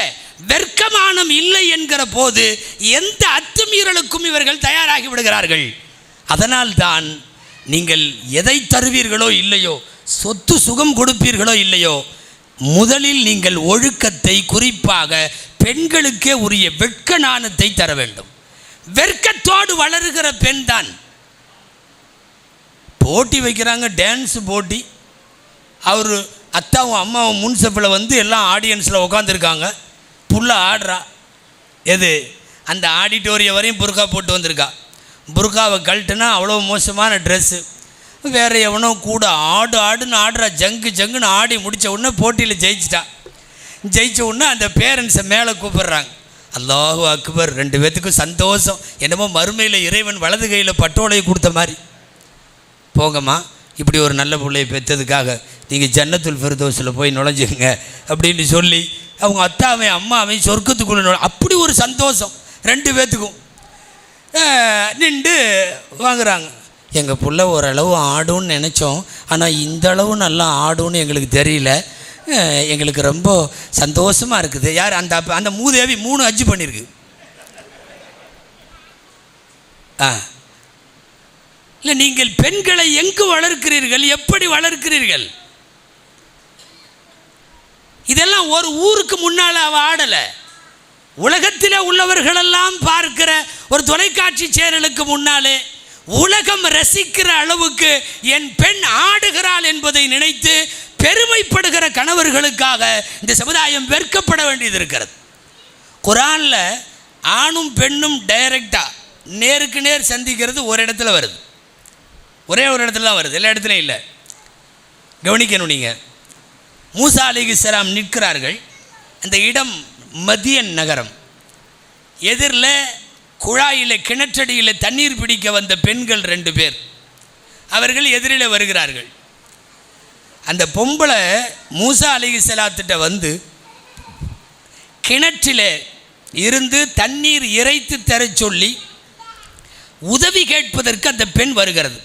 வெட்கமானம் இல்லை என்கிற போது எந்த அத்துமீறலுக்கும் இவர்கள் தயாராகி விடுகிறார்கள். அதனால்தான் நீங்கள் எதை தருவீர்களோ இல்லையோ, சொத்து சுகம் கொடுப்பீர்களோ இல்லையோ, முதலில் நீங்கள் ஒழுக்கத்தை, குறிப்பாக பெண்களுக்கே உரிய வெட்க நாணத்தை தர வேண்டும். வெட்கத்தோடு வளருகிற பெண் தான். போட்டி வைக்கிறாங்க, டான்ஸ் போட்டி. அவர் அத்தாவும் அம்மாவும் முன்சப்பில் வந்து எல்லாம் ஆடியன்ஸில் உட்காந்துருக்காங்க. புள்ள ஆடுறா. எது அந்த ஆடிட்டோரியம் வரையும் புர்கா போட்டு வந்திருக்கா. புர்காவை கழட்டுனா அவ்வளோ மோசமான ட்ரெஸ்ஸு. வேறு எவனோ கூட ஆடுன்னு ஆடுறா. ஜங்குன்னு ஆடி முடித்த உடனே போட்டியில் ஜெயிச்சிட்டா. ஜெயித்த உடனே அந்த பேரண்ட்ஸை மேலே கூப்பிட்றாங்க. அல்லாஹு அக்பர். 2 பேர்த்துக்கும் சந்தோஷம். என்னமோ மறுமையில் இறைவன் வலது கையில் பட்டோலையை கொடுத்த மாதிரி. போங்கம்மா, இப்படி ஒரு நல்ல பிள்ளையை பெற்றதுக்காக நீங்கள் ஜன்னத்துல் ஃபிர்தௌஸில் போய் நுழைஞ்சுங்க அப்படின்னு சொல்லி அவங்க அத்தாவையும் அம்மாவையும் சொர்க்கத்துக்குள்ளே அப்படி ஒரு சந்தோஷம் 2 பேர்த்துக்கும். நின்று வாங்குறாங்க. எங்கள் புள்ள ஓரளவு ஆடும்னு நினச்சோம், ஆனால் இந்த அளவு நல்லா ஆடும்னு எங்களுக்கு தெரியல. எங்களுக்கு ரொம்ப சந்தோஷமாக இருக்குது. யார் அந்த மூதேவி 3 ஹஜ் பண்ணியிருக்கு. இல்லை, நீங்கள் பெண்களை எங்கு வளர்க்கிறீர்கள், எப்படி வளர்க்கிறீர்கள்? இதெல்லாம் ஒரு ஊருக்கு முன்னால் அவள் ஆடலை. உலகத்தில் உள்ளவர்களெல்லாம் பார்க்கிற ஒரு தொலைக்காட்சி சேனலுக்கு முன்னாலே உலகம் ரசிக்கிற அளவுக்கு என் பெண் ஆடுகிறாள் என்பதை நினைத்து பெருமைப்படுகிற கணவர்களுக்காக இந்த சமுதாயம் வெட்கப்பட வேண்டியது இருக்கிறது. குர்ஆனில் ஆணும் பெண்ணும் டைரக்டாக நேருக்கு நேர் சந்திக்கிறது ஒரு இடத்துல வருது. ஒரே ஒரு இடத்துல தான் வருது, எல்லா இடத்துலையும் இல்லை. கவனிக்கணும். நீங்கள் மூசா அலைஹிஸ்ஸலாம் நிற்கிறார்கள். அந்த இடம் மதியன் நகரம். எதிரில் குழாயில் கிணற்றடியில் தண்ணீர் பிடிக்க வந்த பெண்கள் 2 பேர் அவர்கள் எதிரில் வருகிறார்கள். அந்த பொம்பளை மூசா அலைஹிஸ்ஸலாத்திட்ட வந்து கிணற்றில் இருந்து தண்ணீர் இறைத்து தர சொல்லி உதவி கேட்பதற்கு அந்த பெண் வருகிறது.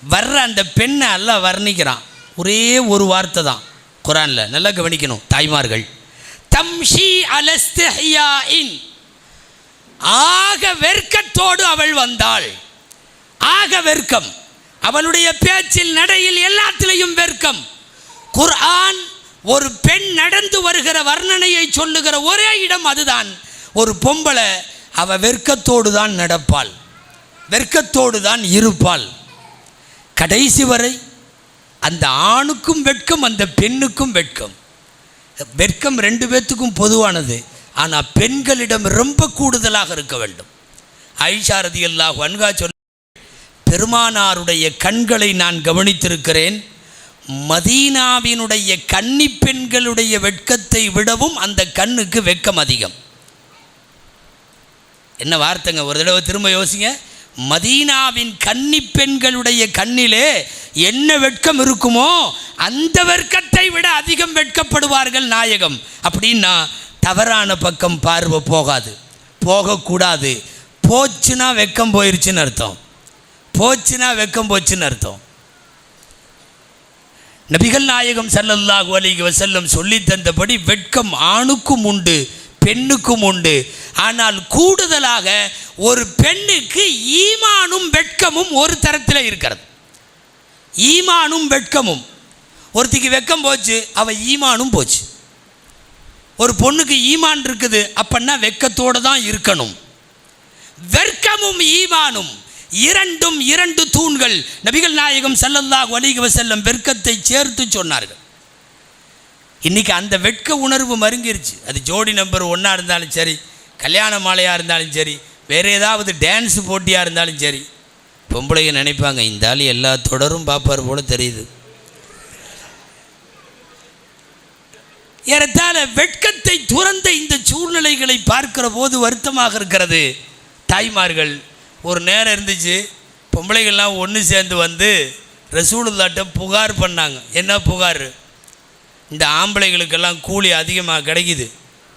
வர்ற அந்த பெண்ணை அல்லாஹ் வர்ணிக்கிறான். ஒரே ஒரு வார்த்தை தான் குர்ஆனில். நல்லா கவனிக்கணும் தாய்மார்கள். தம்ஷி அலஸ்திஹ்யாஇன். ஆக வெர்க்கத்தோடு அவள் வந்தாள். ஆக வெர்க்கம். அவளுடைய பேச்சில், நடையில், எல்லாத்திலையும் வெர்க்கம். குர்ஆன் ஒரு பெண் நடந்து வருகிற வர்ணனையை சொல்லுகிற ஒரே இடம் அதுதான். ஒரு பொம்பளை அவ வெர்க்கத்தோடு தான் நடப்பாள், வெர்க்கத்தோடு தான் இருப்பாள். கடைசி வரை அந்த ஆணுக்கும் வெட்கம், அந்த பெண்ணுக்கும் வெட்கம். வெட்கம் 2 பேர்த்துக்கும் பொதுவானது, ஆனால் பெண்களிடம் ரொம்ப கூடுதலாக இருக்க வேண்டும். ஆயிஷா ரலியல்லாஹு அன்ஹா சொல்ல, பெருமானாருடைய கண்களை நான் கவனித்திருக்கிறேன். மதீனாவினுடைய கன்னி பெண்களுடைய வெட்கத்தை விடவும் அந்த கண்ணுக்கு வெட்கம் அதிகம். என்ன வார்த்தைங்க, ஒரு தடவை திரும்ப யோசிங்க. மதீனாவின் கன்னி பெண்களுடைய கண்ணிலே என்ன வெட்கம் இருக்குமோ அந்த வெட்கத்தை விட அதிகம் வெட்கப்படுவார்கள் நாயகம். அப்படின்னா தவறான பக்கம் பார்வை போகாது, போகக்கூடாது. போச்சுன்னா வெட்கம் போயிருச்சுன்னு அர்த்தம். போச்சுன்னா வெட்கம் போச்சுன்னு அர்த்தம். நபிகள் நாயகம் ஸல்லல்லாஹு அலைஹி வஸல்லம் சொல்லி தந்தபடி வெட்கம் ஆணுக்கும் உண்டு, பெண்ணுக்கும் உண்டு. ஆனால் கூடுதலாக ஒரு பெண்ணுக்கு ஈமானும் வெட்கமும் ஒரு தரத்தில் இருக்கிறது. ஈமானும் வெட்கமும். ஒருத்திக்கு வெட்கம் போச்சு, அவள் ஈமானும் போச்சு. ஒரு பொண்ணுக்கு ஈமான் இருக்குது அப்படின்னா வெட்கத்தோடு தான் இருக்கணும். வெட்கமும் ஈமானும் இரண்டும் 2 தூண்கள். நபிகள் நாயகம் ஸல்லல்லாஹு அலைஹி வஸல்லம் வெட்கத்தை சேர்த்து சொன்னார்கள். இன்றைக்கி அந்த வெட்க உணர்வு மருங்கிருச்சு. அது ஜோடி நம்பர் 1 இருந்தாலும் சரி, கல்யாண மாலையாக இருந்தாலும் சரி, வேறு ஏதாவது டான்ஸ் போட்டியாக இருந்தாலும் சரி, பொம்பளைங்க நினைப்பாங்க இந்த ஆள் எல்லா தொடரும் பார்ப்பார் போல தெரியுது. ஏறத்தாழ வெட்கத்தை துறந்த இந்த சூழ்நிலைகளை பார்க்கிற போது வருத்தமாக இருக்கிறது. தாய்மார்கள், ஒரு நேரம் இருந்துச்சு, பொம்பளைகள்லாம் ஒன்று சேர்ந்து வந்து ரசூலுல்லாஹ்ட்ட புகார் பண்ணாங்க. என்ன புகார்? இந்த ஆம்பளைகளுக்கெல்லாம் கூலி அதிகமாக கிடைக்குது,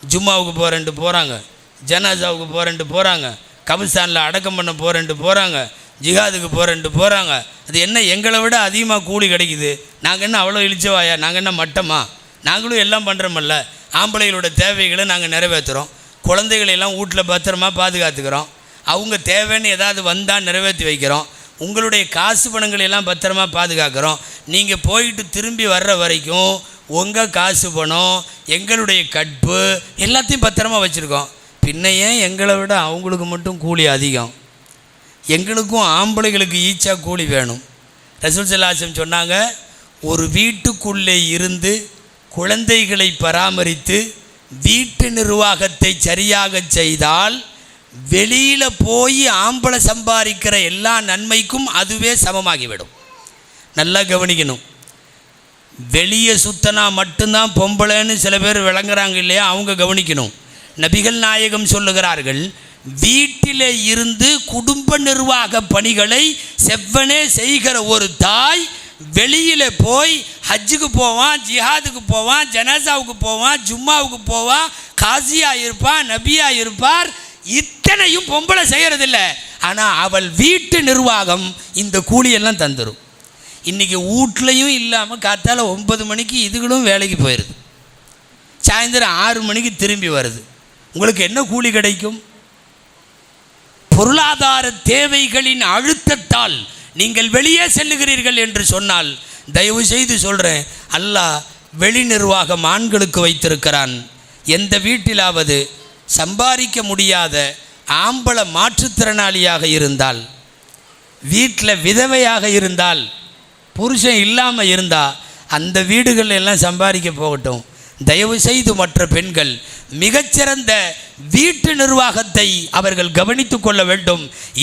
ஜும்மாவுக்கு போகிறேன்ட்டு போகிறாங்க, ஜனாசாவுக்கு போகிறேன்ட்டு போகிறாங்க, கபிரிஸ்தானில் அடக்கம் பண்ண போகிறேன்ட்டு போகிறாங்க, ஜிஹாதுக்கு போகிறேன்ட்டு போகிறாங்க. அது என்ன எங்களை விட அதிகமாக கூலி கிடைக்குது, நாங்கள் என்ன அவ்வளோ இழிச்சவாயா, நாங்கள் என்ன மட்டமா? நாங்களும் எல்லாம் பண்ணுறோமல்ல, ஆம்பளைகளோட தேவைகளை நாங்கள் நிறைவேற்றுறோம், குழந்தைகளெல்லாம் வீட்டில் பத்திரமா பாதுகாத்துக்கிறோம், அவங்க தேவைன்னு ஏதாவது வந்தால் நிறைவேற்றி வைக்கிறோம், உங்களுடைய காசு பணங்களெல்லாம் பத்திரமா பாதுகாக்கிறோம். நீங்கள் போயிட்டு திரும்பி வர்ற வரைக்கும் உங்கள் காசு பணம், எங்களுடைய கற்பு எல்லாத்தையும் பத்திரமா வச்சுருக்கோம். பின்ன ஏன் எங்களை விட அவங்களுக்கு மட்டும் கூலி அதிகம்? எங்களுக்கும் ஆம்பளைகளுக்கு ஈச்சா கூலி வேணும். ரசூல் ஸல்லல்லாஹு அலைஹி வஸல்லம் சொன்னாங்க, ஒரு வீட்டுக்குள்ளே இருந்து குழந்தைகளை பராமரித்து வீட்டு நிர்வாகத்தை சரியாக செய்தால் வெளியில் போய் ஆம்பளை சம்பாதிக்கிற எல்லா நன்மைக்கும் அதுவே சமமாகிவிடும். நல்லா கவனிக்கணும். வெளியே சுத்தனா மட்டும்தான் பொம்பளைன்னு சில பேர் விளங்குறாங்க இல்லையா, அவங்க கவனிக்கணும். நபிகள் நாயகம் சொல்லுகிறார்கள், வீட்டிலே இருந்து குடும்ப நிர்வாக பணிகளை செவ்வனே செய்கிற ஒரு தாய் வெளியில் போய் ஹஜ்ஜுக்கு போவான், ஜிஹாதுக்கு போவான், ஜனாசாவுக்கு போவான், ஜும்மாவுக்கு போவான், காசியாக இருப்பான், நபியாக இருப்பார். இத்தனையும் பொம்பளை செய்கிறதில்ல. ஆனால் அவள் வீட்டு நிர்வாகம் இந்த கூலியெல்லாம் தந்துடும். இன்றைக்கி வீட்லையும் இல்லாமல் காத்தால 9 மணிக்கு இதுகளும் வேலைக்கு போயிடுது, சாயந்தரம் 6 மணிக்கு திரும்பி வருது. உங்களுக்கு என்ன கூலி கிடைக்கும்? பொருளாதார தேவைகளின் அழுத்தத்தால் நீங்கள் வெளியே செல்லுகிறீர்கள் என்று சொன்னால், தயவு செய்து சொல்கிறேன், அல்லாஹ் வெளி நிர்வாகம் ஆண்களுக்கு வைத்திருக்கிறான். எந்த வீட்டிலாவது சம்பாதிக்க முடியாத ஆம்பளை மாற்றுத்திறனாளியாக இருந்தால், வீட்டில் விதவையாக இருந்தால், புருஷன் இல்லாமல் இருந்தால், அந்த வீடுகள் எல்லாம் சம்பாதிக்க போகட்டும். தயவு செய்து மற்ற பெண்கள் மிகச்சிறந்த வீட்டு நிர்வாகத்தை அவர்கள் கவனித்து கொள்ள வேண்டும்.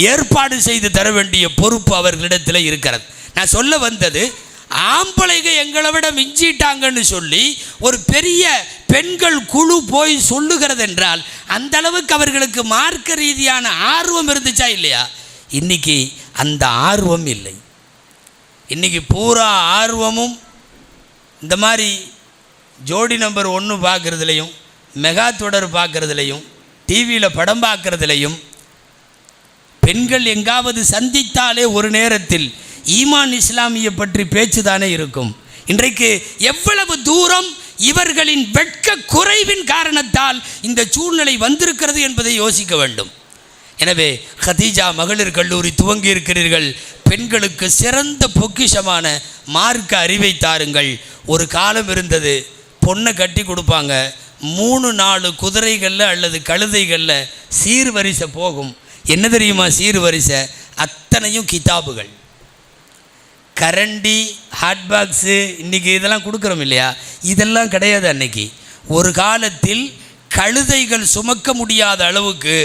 ஏற்பாடு செய்து தர வேண்டிய பொறுப்பு அவர்களிடத்தில் இருக்கிறது. நான் சொல்ல வந்தது, ஆம்பளைங்க எங்களை விட மிஞ்சிட்டாங்கன்னு சொல்லி ஒரு பெரிய பெண்கள் குழு போய் சொல்லுகிறது என்றால், அந்த அளவுக்கு அவர்களுக்கு மார்க்க ரீதியான ஆர்வம் இருந்துச்சா இல்லையா? இன்னைக்கு அந்த ஆர்வம் இல்லை. இன்றைக்கி பூரா ஆர்வமும் இந்த மாதிரி ஜோடி நம்பர் 1 பார்க்குறதுலையும், மெகா தொடர் பார்க்குறதுலையும், டிவியில் படம் பார்க்குறதுலையும், பெண்கள் எங்காவது சந்தித்தாலே ஒரு நேரத்தில் ஈமான் இஸ்லாமியை பற்றி பேச்சு தானே இருக்கும். இன்றைக்கு எவ்வளவு தூரம் இவர்களின் வெட்க குறைவின் காரணத்தால் இந்த சூழ்நிலை வந்திருக்கிறது என்பதை யோசிக்க வேண்டும். எனவே கதீஜா மகளிர் கல்லூரி துவங்கி இருக்கிறீர்கள். பெண்களுக்கு சிறந்த பொக்கிஷமான மார்க்க அறிவை தாருங்கள். ஒரு காலம் இருந்தது, பொண்ணை கட்டி கொடுப்பாங்க, 3-4 குதிரைகளில் அல்லது கழுதைகளில் சீர்வரிசை போகும். என்ன தெரியுமா சீர்வரிசை? அத்தனையும் கிதாபுகள், கரண்டி, ஹாட் பாக்ஸு, இன்றைக்கி இதெல்லாம் கொடுக்குறோம் இல்லையா, இதெல்லாம் கிடையாது. அன்னைக்கு ஒரு காலத்தில் கழுதைகள் சுமக்க முடியாத அளவுக்கு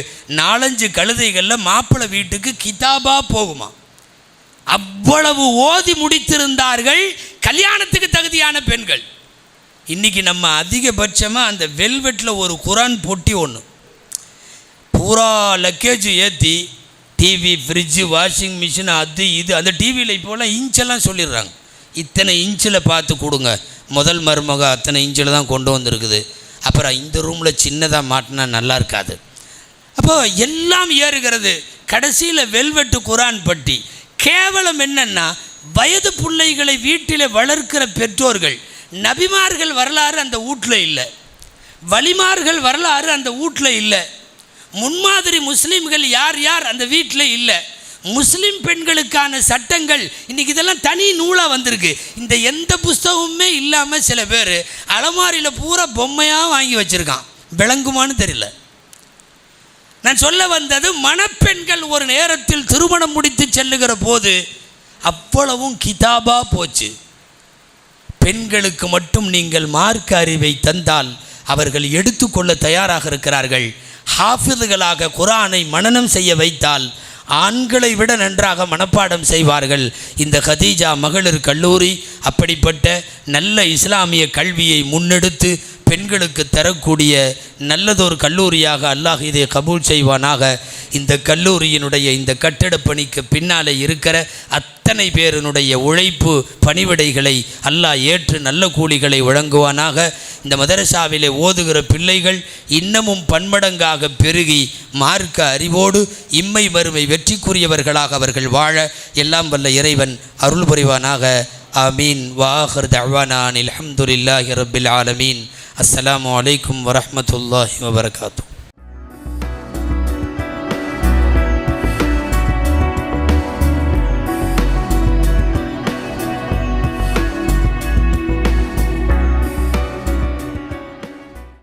4-5 கழுதைகளில் மாப்பிள்ளை வீட்டுக்கு கிதாபா போகுமா. அவ்வளவு ஓதி முடித்திருந்தார்கள் கல்யாணத்துக்கு தகுதியான பெண்கள். இன்றைக்கி நம்ம அதிகபட்சமாக அந்த வெல்வெட்டில் ஒரு குரான் பொட்டி ஒன்று பூரா லக்கேஜ் ஏற்றி, டிவி, ஃப்ரிட்ஜு, வாஷிங் மிஷின், அது இது. அந்த டிவியில் இப்போலாம் இன்ச்செல்லாம் சொல்லிடுறாங்க, இத்தனை இன்ச்சில் பார்த்து கொடுங்க. முதல் மருமக அத்தனை இன்ச்சில் தான் கொண்டு வந்திருக்குது. அப்புறம் இந்த ரூமில் சின்னதாக மாட்டினா நல்லா இருக்காது. அப்போது எல்லாம் ஏறுகிறது. கடைசியில் வெல்வெட்டு குரான் பட்டி. கேவலம் என்னன்னா, வயது பிள்ளைகளை வீட்டில் வளர்க்கிற பெற்றோர்கள், நபிமார்கள் வரலாறு அந்த வீட்டில் இல்லை, வலிமார்கள் வரலாறு அந்த வீட்டில் இல்லை, முன்மாதிரி முஸ்லீம்கள் யார் யார் அந்த வீட்டில் இல்லை, முஸ்லீம் பெண்களுக்கான சட்டங்கள் இன்றைக்கி இதெல்லாம் தனி நூலாக வந்திருக்கு. இந்த எந்த புஸ்தகமுமே இல்லாமல் சில பேர் அலமாரியில் பூரா பொம்மையாக வாங்கி வச்சுருக்கான். விளங்குமான்னு தெரியல. நான் சொல்ல வந்தது, மணப்பெண்கள் ஒரு நேரத்தில் திருமணம் முடித்து செல்லுகிற போது அவ்வளவும் கிதாபா போச்சு. பெண்களுக்கு மட்டும் நீங்கள் மார்க்க அறிவை தந்தால் அவர்கள் எடுத்துக்கொள்ள தயாராக இருக்கிறார்கள். ஹாஃபிதுகளாக குரானை மனனம் செய்ய வைத்தால் ஆண்களை விட நன்றாக மனப்பாடம் செய்வார்கள். இந்த கதீஜா மகளிர் கல்லூரி அப்படிப்பட்ட நல்ல இஸ்லாமிய கல்வியை முன்னெடுத்து பெண்களுக்கு தரக்கூடிய நல்லதொரு கல்லூரியாக அல்லாஹ் இதை கபூல் செய்வானாக. இந்த கல்லூரியினுடைய இந்த கட்டடப் பணிக்கு பின்னாலே இருக்கிற அத்தனை பேருடைய உழைப்பு பணிவிடைகளை அல்லாஹ் ஏற்று நல்ல கூலிகளை வழங்குவானாக. இந்த மதரசாவிலே ஓதுகிற பிள்ளைகள் இன்னமும் பன்மடங்காக பெருகி மார்க்க அறிவோடு இம்மை மறுமை வெற்றிக்குரியவர்களாக அவர்கள் வாழ எல்லாம் வல்ல இறைவன் அருள் புரிவானாக. ஆமீன். வாஹிர் தஅவானா அல்ஹம்துலில்லாஹி ரப்பில் ஆலமீன். அஸ்ஸலாமு அலைக்கும் வரஹ்மத்துல்லாஹி வபரகாத்துஹு.